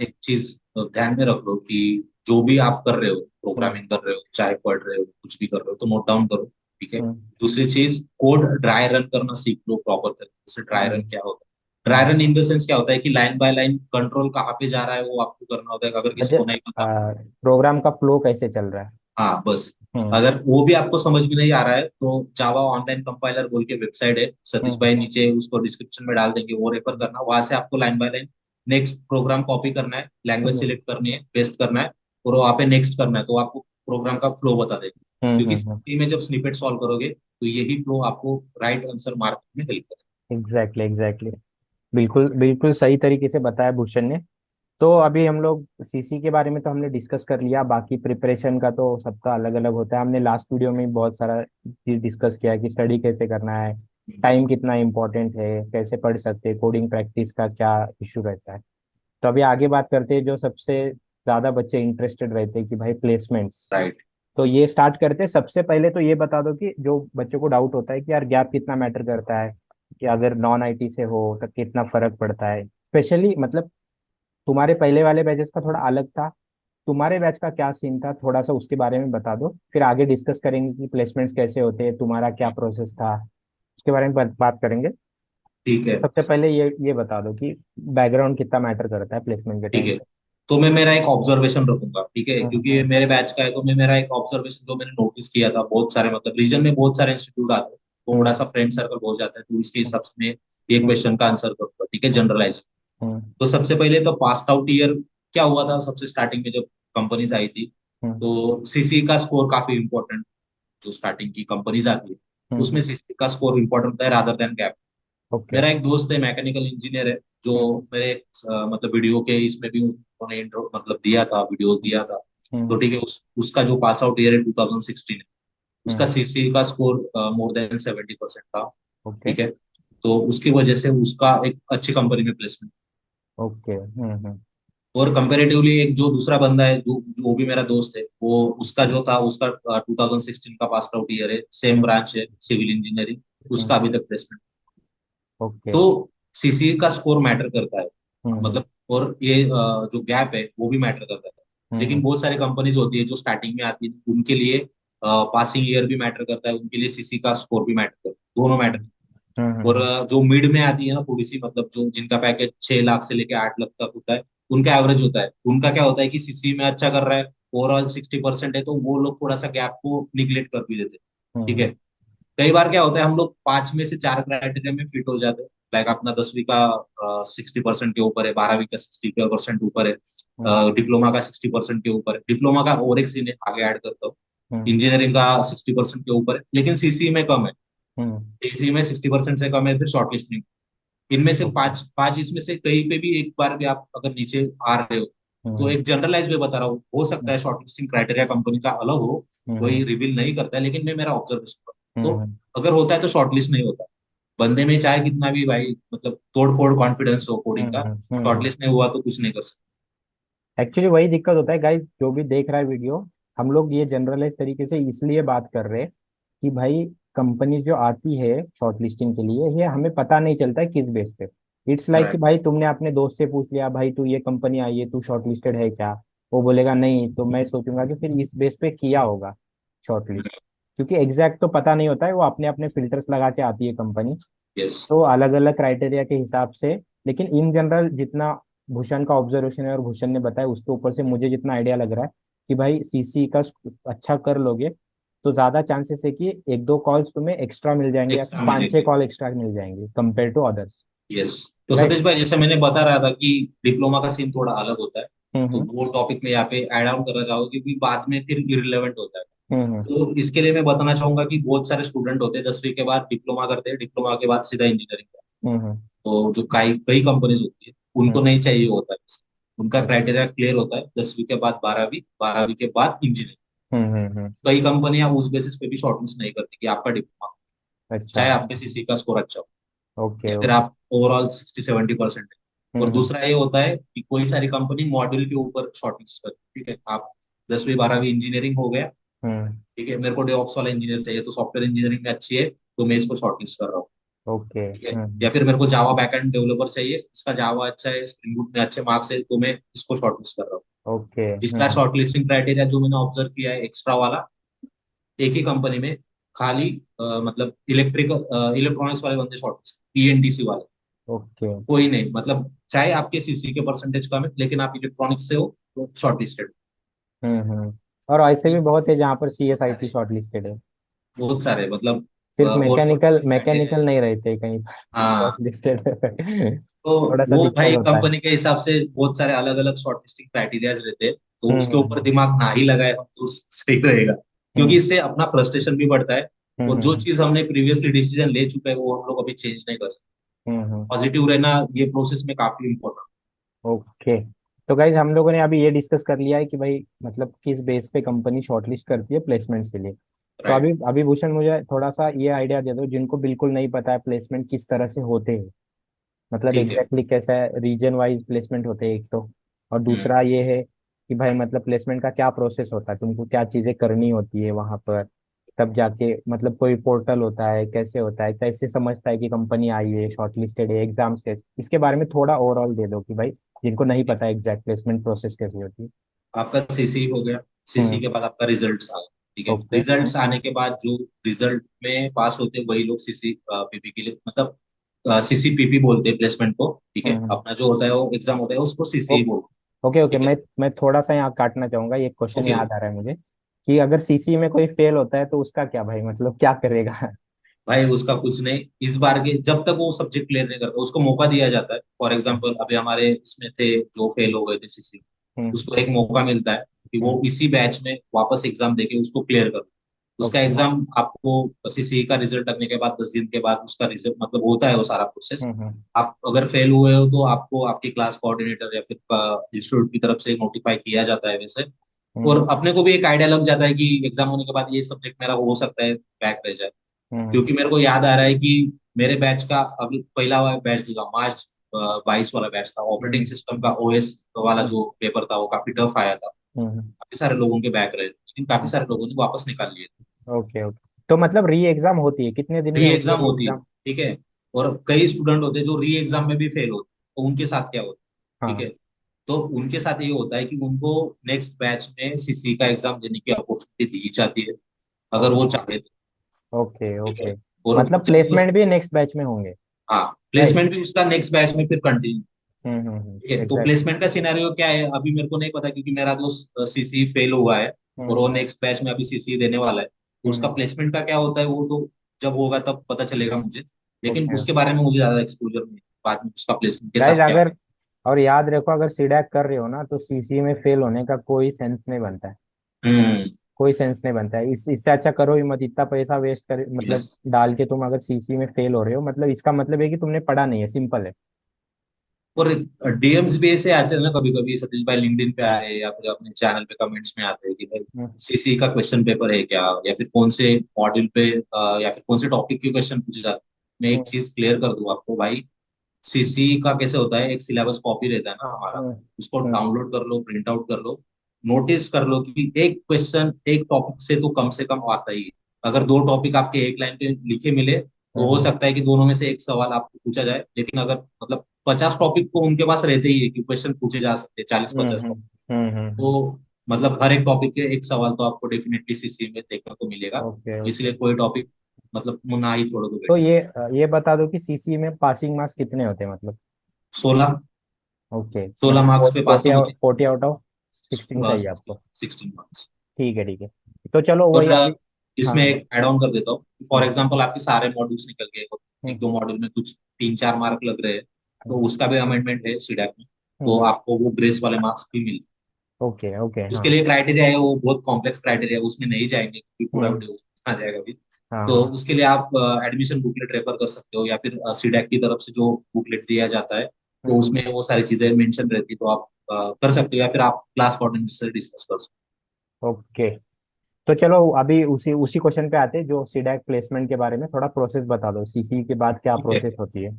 एक चीज ध्यान में रख लो कि जो भी आप कर रहे हो, हम्म प्रोग्रामिंग कर रहे हो, चाहे पढ़ रहे हो, कुछ भी कर रहे हो, तो नोट डाउन करो, ठीक है। हम्म दूसरी चीज, कोड ड्राई रन करना सीख लो प्रॉपर तरीके से। ड्राई रन क्या होता है? Dry hmm. Run in the sense क्या होता है कि लाइन बाय लाइन कंट्रोल कहाँ पे जा रहा है वो आपको करना होता है, अगर किसी अच्छा, को नहीं पता। प्रोग्राम का फ्लो कैसे चल रहा है। हाँ बस, हम्म अगर वो भी आपको समझ में नहीं आ रहा है तो जावा ऑनलाइन कंपाइलर बोल के वेबसाइट है, सतीश हम्म भाई नीचे उसको डिस्क्रिप्शन में डाल देंगे, वो रेफर करना, वहां से आपको line by line next program copy करना है, लैंग्वेज हम्म सिलेक्ट करनी है, पेस्ट करना है, और वहाँ पे नेक्स्ट करना है, तो आपको प्रोग्राम का फ्लो बता देगा। क्योंकि हम्म। सी में जब स्निपेट सॉल्व करोगे तो यही फ्लो आपको राइट आंसर मार्क में हेल्प करेगा। Exactly exactly. बिल्कुल बिल्कुल सही तरीके से बताया भूषण ने। तो अभी हम लोग सीसी के बारे में तो हमने डिस्कस कर लिया, बाकी प्रिपरेशन का तो सबका अलग अलग होता है। हमने लास्ट वीडियो में बहुत सारा चीज डिस्कस किया कि स्टडी कैसे करना है, टाइम कितना इम्पोर्टेंट है, कैसे पढ़ सकते हैं, कोडिंग प्रैक्टिस का क्या इशू रहता है। तो अभी आगे बात करते हैं जो सबसे ज़्यादा बच्चे इंटरेस्टेड रहते हैं कि भाई प्लेसमेंट्स। राइट। तो ये स्टार्ट करते हैं। सबसे पहले तो ये बता दो कि जो बच्चों को डाउट होता है कि यार गैप कितना मैटर करता है, कि अगर नॉन आईटी से हो तो कितना फर्क पड़ता है, स्पेशली मतलब तुम्हारे पहले वाले बैचेस का थोड़ा अलग था, तुम्हारे बैच का क्या सीन था, थोड़ा सा उसके बारे में बता दो, फिर आगे डिस्कस करेंगे कि प्लेसमेंट्स कैसे होते हैं, तुम्हारा क्या प्रोसेस था, उसके बारे में बात करेंगे। ठीक तो है। सबसे पहले ये बता दो कि बैकग्राउंड कितना मैटर करता है प्लेसमेंट के ठीक टाइम है, पे। तो मैं मेरा एक ऑब्जर्वेशन रखूंगा, ठीक है, हम्म क्योंकि ये हम्म मेरे बैच का है, तो मैं मेरा एक ऑब्जर्वेशन जो मैंने नोटिस किया था, बहुत सारे मतलब रीजन में बहुत सारे इंस्टीट्यूट आते हैं, तो थोड़ा हम्म सा फ्रेंड सर्कल हो जाता है, तो इसके हम्म हिसाब से मैं ये क्वेश्चन का आंसर करूंगा, ठीक है, हम्म जनरलाइज। हम्म तो सबसे पहले तो पास आउट ईयर क्या हुआ था, सबसे स्टार्टिंग में जब कंपनीज आई थी, हम्म तो सीसी का स्कोर काफी इंपॉर्टेंट, जो स्टार्टिंग की कंपनीज आती है उसमें हम्म। सीसी का स्कोर इंपॉर्टेंट होता है रादर देन गैप। ओके। मेरा एक दोस्त है, मैकेनिकल इंजीनियर है, जो हम्म मेरे मतलब वीडियो के इसमें भी उन्होंने मतलब दिया था, वीडियो दिया था। तो हम्म ठीक है, उसका जो पास आउट ईयर है 2016 है, हम्म। उसका सीसी का स्कोर मोर देन 70% था। ओके। ठीक है, तो उसकी वजह से उसका एक अच्छी कंपनी में प्लेसमेंट। ओके। हम्म। और कंपेरेटिवली एक जो दूसरा बंदा है, जो जो वो भी मेरा दोस्त है, वो उसका जो था, उसका 2016 का पास आउट ईयर है, सेम हम्म। ब्रांच है सिविल इंजीनियरिंग, हम्म। उसका अभी तक प्लेसमेंट। ओके। तो सीसी का स्कोर मैटर करता है, हम्म। मतलब, और ये जो गैप है वो भी मैटर करता है। लेकिन हम्म। बहुत सारी कंपनीज होती है जो स्टार्टिंग में आती है, उनके लिए पासिंग ईयर भी मैटर करता है, उनके लिए सीसी का स्कोर भी मैटर करता है, दोनों मैटर। हम्म। हम्म। और जो मिड में आती है ना थोड़ी सी, मतलब जो जिनका पैकेज 6 लाख से लेके 8 लाख तक होता है, उनका एवरेज होता है, उनका क्या होता है कि सीसी में अच्छा कर रहा है, ओवरऑल 60% है, तो वो लोग थोड़ा सा गैप को निग्लेक्ट कर भी देते हैं। ठीक हम्म। है, कई बार क्या होता है, हम लोग 5 में से 4 क्राइटेरिया में फिट हो जाते हैं। लाइक अपना 10वीं का 60% के ऊपर है, 12वीं का 60% ऊपर है, हम्म। डिप्लोमा का 60% के ऊपर है, डिप्लोमा का और एक सीन है, आगे ऐड करता हूँ, हम्म। इंजीनियरिंग का 60% के ऊपर है, लेकिन सीसी में कम है। हम्म। सीसी में 60% से कम है, फिर शॉर्टलिस्ट नहीं। इनमें से ओके। पांच पांच इसमें से कहीं पे भी एक बार भी आप अगर नीचे आ रहे हो, तो हम्म। एक जनरलाइज वे बता रहा हूँ, हो सकता हम्म। है शॉर्टलिस्टिंग क्राइटेरिया कंपनी का अलग हो, हम्म। कोई रिवील नहीं करता है, लेकिन मैं मेरा ऑब्जर्वेशन पर, तो हम्म। अगर होता है तो शॉर्टलिस्ट नहीं होता। बंदे में चाहे कितना भी भाई मतलब तोड़ फोड़ कॉन्फिडेंस हो कोडिंग का, हम्म। शॉर्टलिस्ट नहीं हुआ तो कुछ नहीं कर सकते। एक्चुअली वही दिक्कत होता है गाइस, जो भी देख रहा है वीडियो, हम लोग ये जनरलाइज तरीके से इसलिए बात कर रहे हैं कि भाई कंपनी जो आती है शॉर्ट लिस्टिंग के लिए, ये हमें पता नहीं चलता है किस बेस पे। इट्स लाइक कि करेक्ट। भाई तुमने अपने दोस्त से पूछ लिया, भाई तू ये कंपनी आई है, तू शॉर्ट लिस्टेड है क्या? वो बोलेगा नहीं, तो मैं सोचूंगा कि फिर इस बेस पे किया होगा शॉर्ट लिस्ट। क्योंकि एग्जैक्ट तो पता नहीं होता है, वो अपने अपने फिल्टर्स लगा के आती है कंपनी, यस। तो अलग अलग क्राइटेरिया के हिसाब से। लेकिन इन जनरल जितना भूषण का ऑब्जर्वेशन है और भूषण ने बताया उसके ऊपर से मुझे जितना आइडिया लग रहा है कि भाई सीसी का अच्छा कर लोगे तो ज्यादा चांसेस है कि एक दो कॉल्स तुम्हें एक्स्ट्रा मिल जाएंगे या फिर एक्स्ट्रा पांच छह मिलेंगे। कॉल एक्स्ट्रा मिल जाएंगे कंपेयर टू अदर्स। यस। तो राइट। सतीश भाई, जैसे मैंने बता रहा था कि डिप्लोमा का सीन थोड़ा अलग होता है, तो हम्म। वो टॉपिक में यहाँ पे ऐड ऑन करना चाहूंगा, क्योंकि बाद में फिर इरिलेवेंट होता है। हम्म। तो इसके लिए मैं बताना चाहूंगा कि बहुत सारे स्टूडेंट होते हैं 10वीं के बाद डिप्लोमा करते हैं, डिप्लोमा के बाद सीधा इंजीनियरिंग करते हम्म। हैं। तो जो कई कई कंपनीज होती है उनको हम्म। नहीं चाहिए होता है, उनका अच्छा। क्राइटेरिया क्लियर होता है, 10वीं के बाद 12वीं, 12वीं के बाद इंजीनियरिंग। हम्म। कई कंपनियां उस बेसिस पे भी शॉर्टलिस्ट नहीं करती कि आपका डिप्लोमा, अच्छा। चाहे आपके सीसी का स्कोर अच्छा हो, ओके या फिर ओके। आप ओवरऑल 60-70% है। और हम्म। दूसरा ये होता है कि कोई सारी कंपनी मॉड्यूल के ऊपर शॉर्टलिस्ट करती है। ठीक है, आप 10वीं 12वीं इंजीनियरिंग हो गया, हम्म। ठीक है, मेरे को डेवऑप्स वाला इंजीनियर चाहिए, तो सॉफ्टवेयर इंजीनियरिंग में अच्छी है, तो मैं इसको शॉर्टलिस्ट कर रहा हूँ। ओके। ठीक है, या फिर मेरे को जावा बैकएंड डेवलपर चाहिए, इसका जावा अच्छा है, स्प्रिंग बूट में अच्छे मार्क्स है, तो मैं इसको शॉर्टलिस्ट कर रहा हूँ। ओके। इसका शॉर्टलिस्टिंग क्राइटेरिया जो मैंने ऑब्जर्व किया है एक्स्ट्रा वाला, एक ही कंपनी में खाली मतलब इलेक्ट्रॉनिक्स वाले बंदे शॉर्टलिस्ट, ईएनटीसी वाले, ओके। कोई नहीं, मतलब चाहे आपके सीसी के परसेंटेज कम है, लेकिन आप इलेक्ट्रॉनिक्स से हो तो शॉर्टलिस्टेड। और ऐसे भी बहुत है जहाँ पर सी एस बहुत आई टी सारे, शॉर्ट लिस्टेड है। बहुत सारे मतलब सिर्फ और मैकेनिकल शॉर्टलिस्टिंग क्राइटेरिया मैकेनिकल है। नहीं रहते कहीं शॉर्ट हाँ, लिस्टेड तो थोड़ा सा वो दिक्कत भाई होता है। कंपनी के हिसाब से बहुत सारे अलग अलग शॉर्टलिस्टिंग क्राइटेरियाज रहते हैं, तो उसके ऊपर हम्म। दिमाग ना ही लगाए हम तो सही रहेगा, क्योंकि हम्म। इससे अपना फ्रस्ट्रेशन भी बढ़ता है। और जो हम्म। चीज हमने प्रीवियसली डिसीजन ले चुके हैं वो हम लोग अभी चेंज नहीं कर सकते। हम्म। पॉजिटिव रहना ये प्रोसेस में काफी इंपॉर्टेंट। ओके। तो गाइज हम लोगों ने अभी ये डिस्कस कर लिया है कि भाई मतलब किस बेस पे कंपनी शॉर्टलिस्ट करती है प्लेसमेंट्स के लिए। तो राइट। अभी अभी भूषण मुझे थोड़ा सा ये आइडिया दे दो जिनको बिल्कुल नहीं पता है प्लेसमेंट किस तरह से होते हैं। मतलब ठीक है। एग्जैक्टली कैसा है, रीजन वाइज प्लेसमेंट होते हैं एक तो, और हम्म। दूसरा ये है कि भाई मतलब प्लेसमेंट का क्या प्रोसेस होता है, तुमको क्या चीज़ें करनी होती है वहाँ पर, तब जाके मतलब कोई पोर्टल होता है, कैसे होता है, कैसे समझता है कि कंपनी आई है, शॉर्टलिस्टेड है, एग्जाम्स कैसे, इसके बारे में थोड़ा ओवरऑल दे दो कि भाई जिनको नहीं पता एग्जैक्ट प्लेसमेंट प्रोसेस कैसी होती है। आपका सीसी हो गया, सीसी हम्म। के बाद आपका रिजल्ट्स आ गया। ठीक है, ओके। रिजल्ट्स आने के बाद जो रिजल्ट में पास होते हैं वही लोग सीसी पीपी के लिए, मतलब सीसी पीपी बोलते हैं प्लेसमेंट को। ठीक है, हम्म। अपना जो होता है वो एग्जाम होता है उसको सीसी ही ओ- बोलते ओके हैं। ओके। ठीक है। मैं थोड़ा सा यहाँ काटना चाहूंगा, ये क्वेश्चन ओके। याद आ रहा है मुझे कि अगर सीसी में कोई फेल होता है तो उसका क्या भाई, मतलब क्या करेगा? भाई उसका कुछ नहीं, इस बार के जब तक वो सब्जेक्ट क्लियर नहीं करता उसको मौका दिया जाता है। फॉर एग्जाम्पल अभी हमारे इसमें थे जो फेल हो गए थे सीसी, हम्म। उसको एक मौका मिलता है कि वो हम्म। इसी बैच में वापस एग्जाम देके उसको क्लियर कर। उसका ओके। एग्जाम आपको सीसी का रिजल्ट लगने के बाद 10 दिन के बाद उसका रिजल्ट, मतलब होता है वो सारा प्रोसेस। हम्म। आप अगर फेल हुए हो तो आपको आपकी क्लास कोऑर्डिनेटर या फिर इंस्टीट्यूट की तरफ से नोटिफाई किया जाता है वैसे। हम्म और अपने को भी एक आइडिया लग जाता है कि एग्जाम होने के बाद ये सब्जेक्ट मेरा हो सकता है बैक रह जाए। हम्म क्योंकि मेरे को याद आ रहा है कि मेरे बैच का अभी पहला बैच जो था मार्च 22 वाला बैच था, ऑपरेटिंग हम्म सिस्टम का ओएस वाला हम्म जो पेपर था वो काफी टफ आया था। हम्म काफी सारे लोगों के बैक रहे लेकिन काफी सारे लोगों ने वापस निकाल लिए। Okay okay. तो मतलब री एग्जाम होती है, कितने दिन री में होती है एग्जाम री होती है, एग्जाम? ठीक है। और कई स्टूडेंट होते हैं जो री एग्जाम में भी फेल होते हैं, तो उनके साथ क्या होता है, ठीक हाँ। है। तो उनके साथ ये होता है कि उनको नेक्स्ट बैच में सीसी का एग्जाम देने की अपॉर्चुनिटी दी जाती है, अगर वो चाहे तो, ओके ठीक है। ओके। और मतलब जब उस, प्लेसमेंट भी नेक्स्ट बैच में होंगे? हाँ, राइट। प्लेसमेंट भी उसका नेक्स्ट बैच में फिर कंटिन्यू, ठीक है। तो एग्जैक्ट। प्लेसमेंट का सिनेरियो क्या है अभी मेरे को नहीं पता, क्योंकि मेरा दोस्त सीसी फेल हुआ है और हम्म वो नेक्स्ट बैच में अभी सीसी देने वाला है, तो उसका हम्म प्लेसमेंट का क्या होता है वो तो जब होगा तब पता चलेगा मुझे। लेकिन ओके। उसके बारे में मुझे ज्यादा एक्सपोजर नहीं है, बाद में उसका प्लेसमेंट के गाइज साथ क्या अगर, और याद रखो, अगर सीडैक कर रहे हो ना तो सीसी में फेल होने का कोई सेंस नहीं बनता है। होगा। कोई सेंस नहीं बनता है, इससे अच्छा करो ही मत, इतना पैसा वेस्ट कर यस। मतलब डाल के तुम अगर सीसी में फेल हो रहे हो, मतलब इसका मतलब है कि तुमने पढ़ा नहीं है, सिंपल है। और डीएम्स भी ऐसे आते हैं ना कभी कभी, सतीश भाई लिंक्डइन पे आए या फिर अपने चैनल पे कमेंट्स में आते हैं कि भाई हम्म सीसी का क्वेश्चन पेपर है क्या, या फिर कौन से मॉड्यूल पे या फिर कौन से टॉपिक के क्वेश्चन पूछे जाते हैं। मैं एक हम्म चीज क्लियर कर दूं आपको भाई, सीसी का कैसे होता है, एक सिलेबस कॉपी रहता है ना हमारा, हम्म उसको हम्म डाउनलोड कर लो, प्रिंट आउट कर लो, नोटिस कर लो कि एक क्वेश्चन एक टॉपिक से कम आता ही है। अगर दो टॉपिक आपके एक लाइन पे लिखे मिले तो हो हम्म सकता है कि दोनों में से एक सवाल आपको पूछा जाए, लेकिन अगर मतलब 50 टॉपिक तो उनके पास रहते ही है कि क्वेश्चन पूछे जा सकते हैं, 40-50 टॉपिक। हम्म। तो मतलब हर एक टॉपिक के एक सवाल तो आपको डेफिनेटली सीसी में देखने को मिलेगा, ओके ओके। इसलिए कोई टॉपिक मतलब ना ही छोड़ो तो तो बेटर। ये बता दो कि सीसी में पासिंग मार्क्स कितने होते हैं मतलब? 16, ओके, 16 मतलब मार्क्स पे फोर्टी पासिंग आउट होती 40 आउट ऑफ 16 है, चाहिए 16, आपको? 16 मार्क्स। ठीक है ठीक है। तो चलो और वही अभी। हाँ इसमें हाँ। एक ऐड ऑन कर देता हूँ, फॉर हम्म एग्जांपल आपके सारे मॉड्यूल्स निकल गए, हम्म एक दो मॉड्यूल में कुछ 3-4 मार्क लग रहे हैं, तो हम्म उसका भी अमेंडमेंट है सीडैक में, तो हम्म। आपको वो ग्रेस वाले मार्क्स भी मिले। Okay okay. हाँ। उसके लिए क्राइटेरिया है, वो बहुत कॉम्प्लेक्स क्राइटेरिया है, उसमें नहीं जाएंगे क्योंकि पूरा हम्म। वीडियो आ जाएगा अभी। हाँ तो हाँ। उसके लिए आप एडमिशन बुकलेट रेफर कर सकते हो, या फिर सीडैक की तरफ से जो बुकलेट दिया जाता है, तो हम्म उसमें वो सारी चीजें मेंशन रहती है, तो आप कर सकते हो, या फिर आप क्लास कोऑर्डिनेटर से डिस्कस कर सकते ओके। तो चलो अभी उसी उसी क्वेश्चन पे आते हैं, जो सीडैक प्लेसमेंट के बारे में थोड़ा प्रोसेस बता दो, सीसी के बाद क्या हो, ठीक है। प्रोसेस होती है?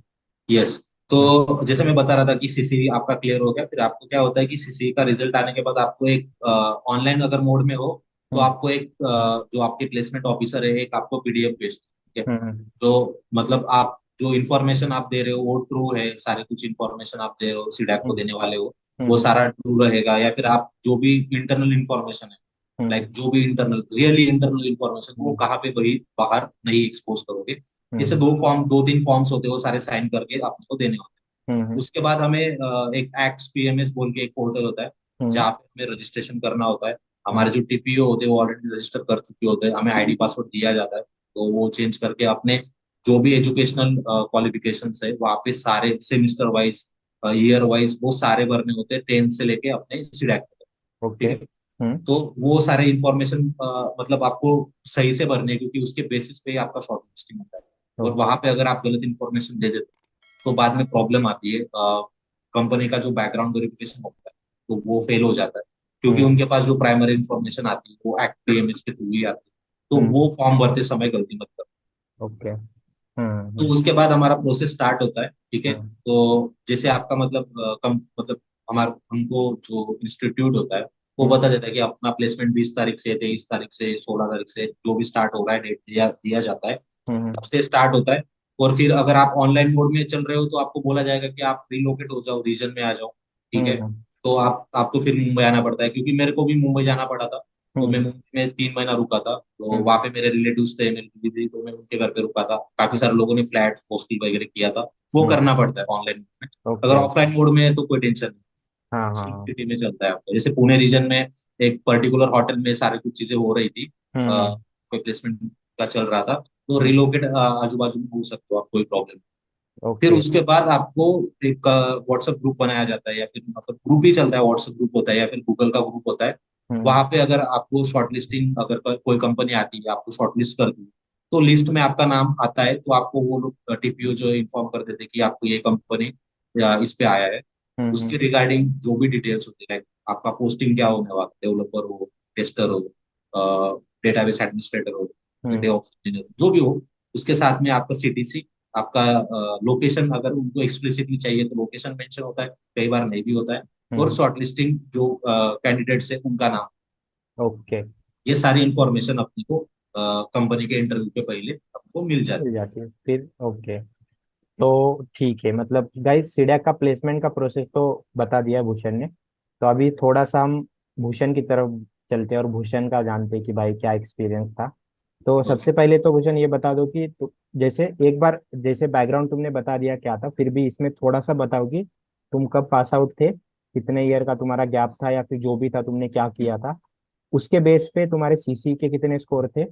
यस। हम्म तो जैसे मैं बता रहा था कि सीसी आपका क्लियर हो गया, फिर आपको क्या होता है कि सीसी का रिजल्ट आने के बाद आपको एक ऑनलाइन अगर मोड में हो, तो हम्म आपको एक जो आपके प्लेसमेंट ऑफिसर है एक आपको पीडीएफ भेजते हैं, ठीक है। हम्म तो मतलब आप जो इन्फॉर्मेशन आप दे रहे हो वो ट्रू है, सारे कुछ इन्फॉर्मेशन आप दे रहे हो सीडैक को हम्म देने वाले हो, वो हम्म सारा ट्रू रहेगा, या फिर आप जो भी इंटरनल इन्फॉर्मेशन है, हम्म लाइक जो भी इंटरनल रियली इंटरनल इन्फॉर्मेशन वो हम्म कहाँ पे वही बाहर नहीं एक्सपोज करोगे। जैसे हम्म दो तीन फॉर्म्स होते हैं, वो सारे साइन करके आपको देने होते हैं। हम्म उसके बाद हमें एक एक्ट्स पीएमएस बोल के एक पोर्टल होता है, हम्म जहाँ पे हमें रजिस्ट्रेशन करना होता है। हमारे जो टीपीओ होते हैं वो ऑलरेडी रजिस्टर कर चुके होते हैं, हमें आईडी पासवर्ड दिया जाता है, तो वो चेंज करके अपने जो भी एजुकेशनल क्वालिफिकेशन है वहाँ पे सारे सेमिस्टर वाइज, ईयर वाइज वो सारे भरने होते हैं, 10th से लेके अपने सीडैक तक, ओके। ठीक है। तो वो सारे इंफॉर्मेशन मतलब आपको सही से भरने हैं, क्योंकि उसके बेसिस पे ही आपका शॉर्ट लिस्टिंग होता है। और ओके। वहां पे अगर आप गलत इंफॉर्मेशन दे देते हो, तो बाद में प्रॉब्लम आती है, कंपनी का जो बैकग्राउंड वेरिफिकेशन होता है तो वो फेल हो जाता है, क्योंकि हम्म उनके पास जो प्राइमरी इंफॉर्मेशन आती है वो एक्ट पीएमएस के थ्रू ही आती है, तो हम्म वो फॉर्म भरते समय गलती मत करो। ओके। तो उसके बाद हमारा प्रोसेस स्टार्ट होता है, ठीक है। हम्म तो जैसे आपका मतलब मतलब हमारा हमको जो इंस्टीट्यूट होता है वो हम्म बता देता है कि अपना प्लेसमेंट 20 तारीख से, 23 तारीख से, 16 तारीख से जो भी स्टार्ट हो रहा है डेट दिया जाता है, हम्म तब से स्टार्ट होता है। और फिर अगर आप ऑनलाइन मोड में चल रहे हो तो आपको बोला जाएगा कि आप रिलोकेट हो जाओ, रीजन में आ जाओ, ठीक है। हम्म तो आपको फिर मुंबई आना पड़ता है, क्योंकि मेरे को भी मुंबई जाना पड़ा था। तो मैं हम्म मुंबई में 3 महीना रुका था, तो हम्म वहाँ पे मेरे रिलेटिव्स थे, मेरी दीदी थी, तो मैं उनके घर पे रुका था। काफी सारे हम्म लोगों ने फ्लैट हॉस्टल वगैरह किया था, वो हम्म करना पड़ता है ऑनलाइन में। अगर ओके ओके। ऑफलाइन मोड में है तो कोई टेंशन नहीं, हाँ हाँ सेम हाँ। सिटी में चलता है आपका। जैसे पुणे रीजन में एक पर्टिकुलर होटल में सारी कुछ चीजें हो रही थी, हम्म कोई प्लेसमेंट का चल रहा था, तो हम्म रिलोकेट आजू बाजू में हो सकते हो आप, कोई प्रॉब्लम। फिर ओके। उसके बाद आपको एक व्हाट्सएप ग्रुप बनाया जाता है, या फिर मतलब ग्रुप ही चलता है, व्हाट्सएप ग्रुप होता है या फिर गूगल का ग्रुप होता है। हम्म वहां पे अगर आपको शॉर्टलिस्टिंग, अगर कोई कंपनी आती है आपको शॉर्टलिस्ट कर दी, तो लिस्ट में आपका नाम आता है, तो आपको वो लोग टीपीओ जो इन्फॉर्म कर देते हैं कि आपको ये कंपनी इस पे आया है। हम्म उसके रिगार्डिंग जो भी डिटेल्स होती है, आपका पोस्टिंग क्या होने वाला, डेवलपर हो, टेस्टर हो, डेटाबेस एडमिनिस्ट्रेटर हो, हम्म। डेवऑप्स इंजीनियर जो भी हो, उसके साथ में आपका सीटीसी, आपका लोकेशन, अगर उनको एक्सप्लिसिटली चाहिए तो लोकेशन मेंशन होता है, कई बार नहीं भी होता है, और हम्म। शॉर्टलिस्टिंग जो कैंडिडेट्स है उनका नाम, ओके। ये सारी इंफॉर्मेशन अपने को कंपनी के इंटरव्यू के पहले आपको मिल जाती मिल जाती है फिर। ओके। तो ठीक है, मतलब गाइस सीडैक का प्लेसमेंट का प्रोसेस तो बता दिया है भूषण ने। तो अभी थोड़ा सा हम भूषण की तरफ चलते हैं और भूषण का जानते हैं कि भाई क्या एक्सपीरियंस था। तो है। सबसे पहले तो भूषण ये बता दो कि जैसे एक बार जैसे बैकग्राउंड तुमने बता दिया क्या था, फिर भी इसमें थोड़ा सा बताओ कि तुम कब पास आउट थे, कितने ईयर का तुम्हारा गैप था, या फिर जो भी था तुमने क्या किया था, उसके बेस पे तुम्हारे सीसी के कितने स्कोर थे,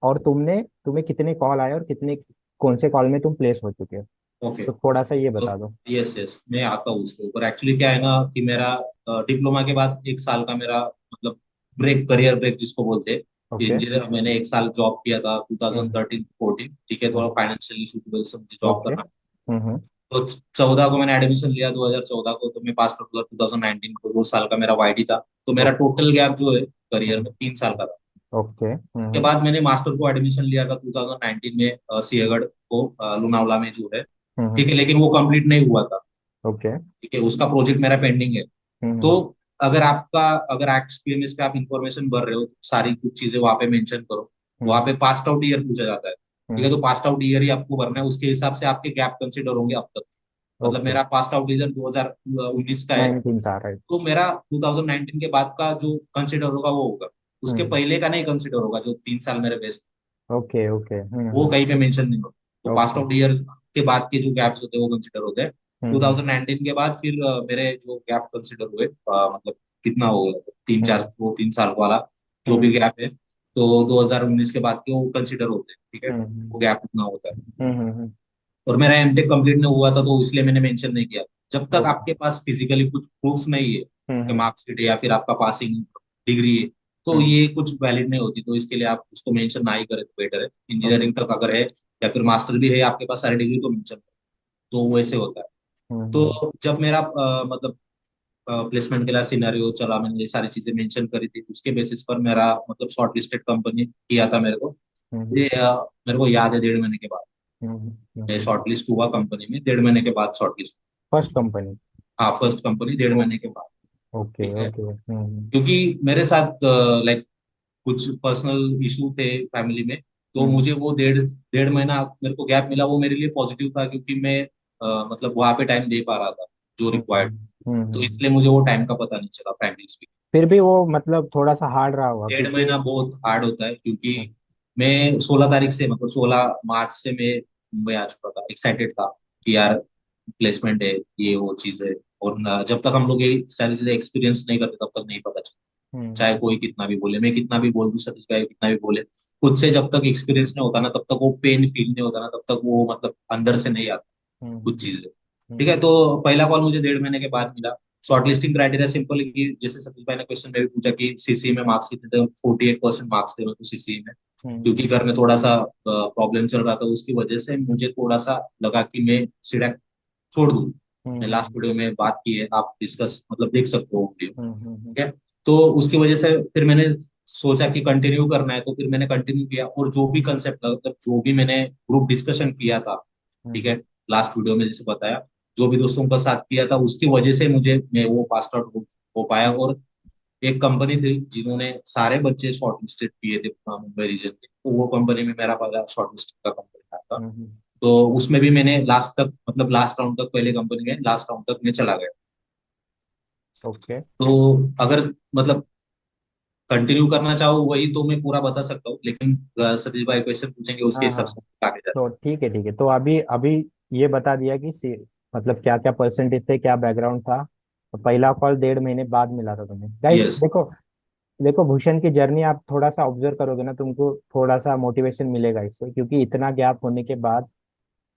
और तुम्हें कितने कॉल आए और कितने कौन से कॉल में तुम प्लेस हो चुके हो। ओके। तो थोड़ा सा ये तो बता दो। यस यस, मैं आता हूँ उसके ऊपर। एक्चुअली क्या है ना कि मेरा डिप्लोमा के बाद एक साल का मेरा मतलब ब्रेक, करियर ब्रेक जिसको बोलते हैं, कि ओके। इंजीनियर मैंने एक साल जॉब किया था हम्म। 2013-14, ठीक है, थोड़ा हम्म। फाइनेंशियली सूटेबल से मुझे जॉब ओके। करना। हम्म। तो 14 को मैंने एडमिशन लिया, 2014 को, तो मैं पास आउट हुआ 2019 को, 2 साल का मेरा वाईडी था। तो मेरा ओके। टोटल गैप जो है करियर हम्म। में 3 साल का था। ओके। उसके बाद मैंने मास्टर को एडमिशन लिया था 2019 में सिंहगढ़ को, लोनावला में जो है, हम्म। ठीक है, लेकिन वो कंप्लीट नहीं हुआ था, ओके। ठीक है, उसका प्रोजेक्ट मेरा पेंडिंग है। तो हम्म। अगर अगर एक्सपीएमएस पे आप इंफॉर्मेशन भर रहे हो तो सारी कुछ चीजें वहां पे मेंशन करो। वहां हम्म। पे पास्ट आउट ईयर पूछा जाता है, ठीक है, हम्म। तो पास्ट आउट ईयर ही आपको भरना है, उसके हिसाब से आपके गैप कंसिडर होंगे अब तक। मतलब ओके। मेरा पास्ट आउट ईयर 2019 का है, 19 था, राइट। तो मेरा 2019 के बाद का जो कंसिडर होगा वो होगा, उसके हम्म। पहले का नहीं कंसिडर होगा, जो 3 साल मेरे बेस्ट, ओके। ओके। वो कहीं पे मेंशन नहीं होता। तो पास्ट ओके। आउट ईयर के बाद के जो गैप्स होते हैं वो कंसिडर होते हैं। हम्म। 2019 के बाद फिर मेरे जो गैप कंसिडर हुए, मतलब कितना हो गया, तीन हम्म। चार, वो 3 साल वाला जो भी हम्म। गैप है, तो 2019 के बाद के वो कंसिडर होते हैं, ठीक है, हम्म। वो गैप उतना होता है। हम्म। और मेरा एमटेक कंप्लीट नहीं हुआ था, तो इसलिए मैंने मेंशन नहीं किया। जब तक ओके। आपके पास फिजिकली कुछ प्रूफ नहीं है कि हम्म। मार्कशीट है या फिर आपका पासिंग डिग्री है, तो हम्म। ये कुछ वैलिड नहीं होती, तो इसके लिए आप उसको मेंशन ना ही करें तो बेटर है। ओके। इंजीनियरिंग तक अगर है या फिर मास्टर भी है आपके पास सारी डिग्री, तो मेंशन करें, तो वैसे होता है। हम्म। तो जब मेरा मतलब प्लेसमेंट के लिए सिनेरियो चला, मैंने ये सारी चीजें मेंशन करी थी, उसके बेसिस पर मेरा मतलब शॉर्ट लिस्टेड कंपनी किया था मेरे को। हम्म। ये मेरे को याद है 1.5 महीने के बाद मैं हम्म। शॉर्ट लिस्ट हुआ कंपनी में, 1.5 महीने के बाद शॉर्ट लिस्ट। First company. हाँ, फर्स्ट कंपनी 1.5 महीने के बाद, ओके। ठीक है, ओके। हम्म। क्योंकि मेरे साथ लाइक कुछ पर्सनल इशू थे फैमिली में, तो हम्म। मुझे वो डेढ़ डेढ़ महीना मेरे को गैप मिला, वो मेरे लिए पॉजिटिव था, क्योंकि मैं मतलब वहां पे टाइम दे पा रहा था जो रिक्वायर्ड। तो हम्म। इसलिए मुझे वो टाइम का पता नहीं चला, फ्रैंकली स्पीकिंग। फिर भी वो मतलब थोड़ा सा हार्ड रहा होगा डेढ़ क्योंकि। महीना बहुत हार्ड होता है, क्योंकि मैं 16 तारीख से, मतलब 16 मार्च से मैं मुंबई आ चुका था, एक्साइटेड था कि यार प्लेसमेंट है, ये वो चीज है। और जब तक हम लोग ये सारी चीजें एक्सपीरियंस नहीं करते तब तक नहीं पता चलता। चाहे हम्म। कोई कितना भी बोले, मैं कितना भी बोल दूं, सतीश भाई कितना भी बोले, खुद से जब तक एक्सपीरियंस नहीं होता ना, तब तक वो पेन फील नहीं होता ना, तब तक वो मतलब अंदर से नहीं आता कुछ हम्म। चीजें। ठीक है, हम्म। तो पहला कॉल मुझे 1.5 महीने के बाद मिला। शॉर्ट लिस्टिंग क्राइटेरिया सिंपल है कि जैसे सतीश भाई ने क्वेश्चन में भी पूछा कि सीसी में मार्क्स कितने थे, 48% मार्क्स थे मेरे को सीसी में। हम्म। क्योंकि घर में थोड़ा सा प्रॉब्लम चल रहा था, उसकी वजह से मुझे थोड़ा सा लगा कि मैं सीडैक छोड़ दूं। मैंने लास्ट हम्म। वीडियो में बात की है, आप डिस्कस मतलब देख सकते हो वीडियो, हम्म। ठीक है। तो उसकी वजह से फिर मैंने सोचा कि कंटिन्यू करना है, तो फिर मैंने कंटिन्यू किया, और जो भी कंसेप्ट मतलब जो भी मैंने ग्रुप डिस्कशन किया था, ठीक है, लास्ट वीडियो में जैसे बताया, जो भी दोस्तों के साथ किया था, उसकी वजह से मैं वो पास आउट हो पाया। और एक कंपनी थी जिन्होंने सारे बच्चे शॉर्ट लिस्टेड किए थे मुंबई रीजन के, तो वो कंपनी में मेरा पहला शॉर्ट लिस्टेड का कंपनी था। हम्म। तो उसमें भी मैंने लास्ट तक, मतलब लास्ट राउंड तक, पहले कंपनी में लास्ट राउंड तक मैं चला गया। ओके। तो अगर मतलब कंटिन्यू करना चाहो वही तो मैं पूरा बता सकता हूँ, लेकिन सतीश भाई क्वेश्चन पूछेंगे उसके हाँ हिसाब हाँ। से आगे जाते तो ठीक है, ठीक है। तो अभी अभी ये बता दिया कि मतलब क्या क्या परसेंटेज थे, क्या बैकग्राउंड था। तो पहला कॉल 1.5 महीने बाद मिला था तुम्हें। हैं। Guys yes. देखो, देखो भूषण की जर्नी आप थोड़ा सा ऑब्जर्व करोगे ना, तुमको थोड़ा सा मोटिवेशन मिलेगा इससे, क्योंकि इतना गैप होने के बाद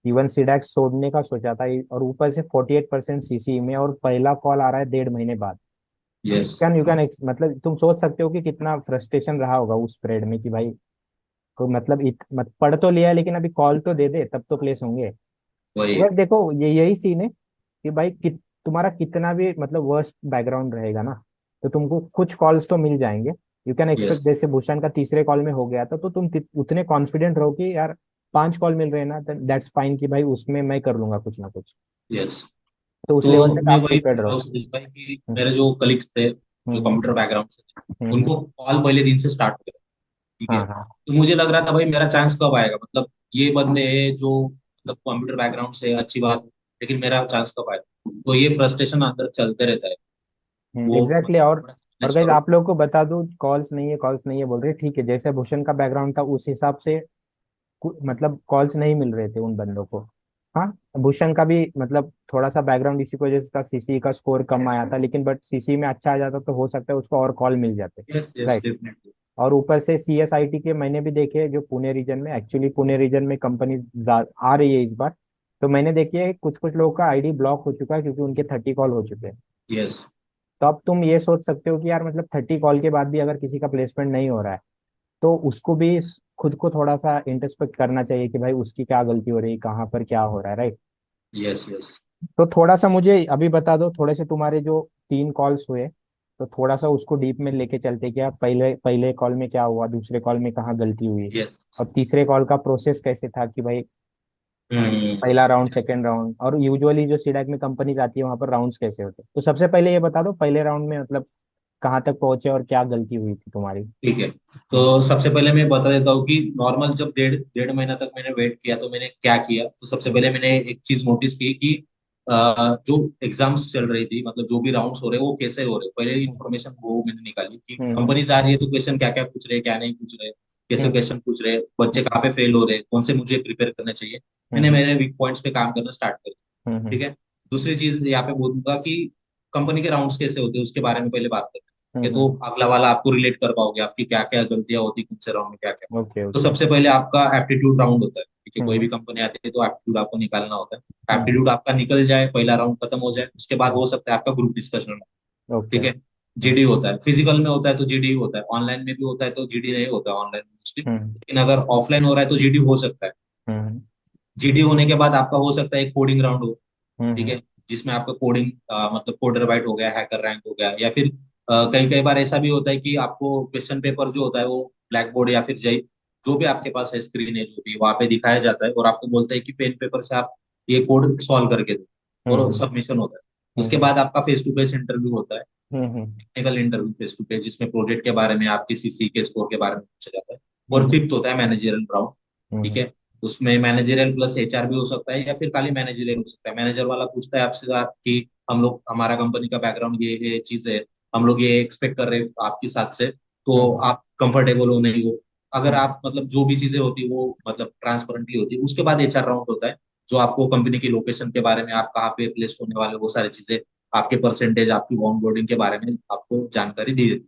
इवन सीडैक छोड़ने का सोचा था, और ऊपर से 48% सीसी में, और पहला कॉल आ रहा है 1.5 महीने बाद। यस। कैन यू कैन मतलब तुम सोच सकते हो कि कितना फ्रस्ट्रेशन रहा होगा उस पीरियड में कि भाई को मतलब पढ़ तो लिया है, लेकिन अभी कॉल तो दे दे तब तो प्लेस होंगे। वही। यार देखो, ये यही सीन है कि भाई तुम्हारा कितना भी मतलब वर्स्ट बैकग्राउंड रहेगा ना, तो तुमको कुछ कॉल्स तो मिल जाएंगे। यू कैन यस एक्सपेक्ट, जैसे भूषण का तीसरे कॉल में हो गया था, तो तुम उतने कॉन्फिडेंट रहो कि यार 5 कॉल मिल रहे हैं ना, दैट्स फाइन, कि भाई उसमें मैं कर लूंगा कुछ ना कुछ। यस। तो उस तो लेवल तक मैं आप वही प्रिपेयर्ड बोल रहा रहो। हूँ सतीश भाई कि हम्म मेरे जो कलीग्स थे जो हम्म कंप्यूटर बैकग्राउंड से थे, हम्म। उनको कॉल पहले दिन से स्टार्ट हो गया। ठीक है, हाँ हाँ। तो मुझे लग रहा था भाई मेरा चांस कब आएगा, मतलब ये बंदे हैं जो मतलब कंप्यूटर बैकग्राउंड से अच्छी बात है, लेकिन मेरा चांस कब आएगा, तो ये फ्रस्ट्रेशन अंदर चलते रहता है। वो एग्जैक्टली। मतलब थोड़ा सा और मैनेज गाइस करो। आप लोग को बता दूं, कॉल्स नहीं है, कॉल्स नहीं है बोल रहे, ठीक है, जैसे भूषण का बैकग्राउंड था उस हिसाब से मतलब कॉल्स नहीं मिल रहे थे उन बंदों को। हाँ, भूषण का भी मतलब थोड़ा सा बैकग्राउंड इसी की वजह से था, सीसी का स्कोर कम आया था, लेकिन बट सीसी में अच्छा आ जाता तो हो सकता है उसको और कॉल मिल जाते। Yes yes right. डेफिनेटली। और ऊपर से सीएसआईटी के मैंने भी देखे जो पुणे रीजन में, एक्चुअली पुणे रीजन में कंपनी आ रही है इस बार। तो मैंने देखी है कुछ कुछ लोगों का आईडी ब्लॉक हो चुका है क्योंकि उनके 30 कॉल हो चुके हैं। यस तो अब तुम ये सोच सकते हो कि यार मतलब 30 कॉल के बाद भी अगर किसी का प्लेसमेंट नहीं हो रहा है, तो उसको भी खुद को थोड़ा सा इंट्रोस्पेक्ट करना चाहिए कि भाई उसकी क्या गलती हो रही है, कहाँ पर क्या हो रहा है, राइट। Yes yes. तो थोड़ा सा मुझे अभी बता दो, थोड़े से तुम्हारे जो 3 कॉल्स हुए, तो थोड़ा सा उसको डीप में लेके चलते, क्या पहले पहले कॉल में क्या हुआ, दूसरे कॉल में कहाँ गलती हुई, यस। और तीसरे कॉल का प्रोसेस कैसे था कि भाई पहला राउंड, सेकंड राउंड, और यूजुअली जो सीडैक में कंपनीज आती है वहाँ पर राउंड्स कैसे होते हैं। तो सबसे पहले ये बता दो पहले राउंड में मतलब कहाँ तक पहुंचे और क्या गलती हुई थी तुम्हारी। ठीक है, तो हम्म सबसे पहले मैं बता देता हूँ कि नॉर्मल जब डेढ़ डेढ़ महीना तक मैंने वेट किया तो मैंने क्या किया। तो सबसे हम्म पहले मैंने एक चीज नोटिस की कि जो एग्जाम्स चल रही थी, मतलब जो भी राउंड्स हो रहे वो कैसे हो रहे, पहले इन्फॉर्मेशन वो मैंने निकाली कि हम्म कंपनीज आ रही है तो क्वेश्चन क्या क्या पूछ रहे हैं, क्या नहीं पूछ रहे, कैसे हम्म क्वेश्चन पूछ रहे, बच्चे हम्म कहाँ पे फेल हो रहे हैं, कौन से मुझे प्रिपेयर करना चाहिए। मैंने हम्म मेरे वीक पॉइंट्स पे काम करना स्टार्ट कर दिया। हम्म ठीक है। दूसरी चीज यहाँ पे बोलूंगा कि कंपनी के राउंड्स कैसे होते हैं उसके बारे में पहले बात करते हैं, ये तो हम्म। अगला वाला आपको रिलेट कर पाओगे आपकी क्या क्या गलतियां होती कौन से राउंड में क्या क्या। ओके तो ओके। सबसे पहले आपका एप्टीट्यूड राउंड होता है। ठीक है, कोई हम्म भी कंपनी आती है तो एप्टीट्यूड आपको निकालना होता है। हम्म। एप्टीट्यूड आपका निकल जाए, पहला राउंड खत्म हो जाए, उसके बाद हो सकता है आपका ग्रुप डिस्कशन हो। ओके। ठीक है। जीडी होता है, फिजिकल में होता है तो जीडी होता है, ऑनलाइन में भी होता है तो जीडी नहीं होता है ऑनलाइन मोस्टली, हम्म लेकिन अगर ऑफलाइन हो रहा है तो जीडी हो सकता है। हम्म जीडी होने के बाद आपका हो सकता है एक कोडिंग राउंड हो। ठीक हम्म है, जिसमें आपका कोडिंग मतलब कोडर बाइट हो गया, हैकर रैंक हो गया, या फिर कई कई बार ऐसा भी होता है कि आपको क्वेश्चन पेपर जो होता है वो ब्लैक बोर्ड या फिर जई जो भी आपके पास है स्क्रीन है जो भी वहां पे दिखाया जाता है और आपको बोलता है कि पेन पेपर से आप ये कोड सॉल्व करके दो और हम्म सबमिशन होता है। उसके हम्म बाद आपका फेस टू फेस इंटरव्यू होता है, hmm technical interview face to face, जिसमें प्रोजेक्ट के बारे में आपके सीसी के स्कोर के बारे में पूछा जाता है। और हम्म फिफ्थ होता है मैनेजरल राउंड। ठीक हम्म है, उसमें मैनेजरियल प्लस एचआर भी हो सकता है या फिर खाली मैनेजरियल हो सकता है। मैनेजर वाला पूछता है आपसे कि हम लोग हमारा कंपनी का बैकग्राउंड ये चीज है, हम लोग ये एक्सपेक्ट कर रहे हैं आपके साथ से, तो हम्म आप कंफर्टेबल हो नहीं हो। अगर हम्म आप मतलब जो भी चीजें होती है वो मतलब ट्रांसपेरेंटली होती है। उसके बाद एचआर राउंड होता है जो आपको कंपनी की लोकेशन के बारे में, आप कहाँ पे प्लेस्ड होने वाले, वो सारी चीजें, आपके परसेंटेज, आपकी ऑनबोर्डिंग के बारे में आपको जानकारी दी देती है।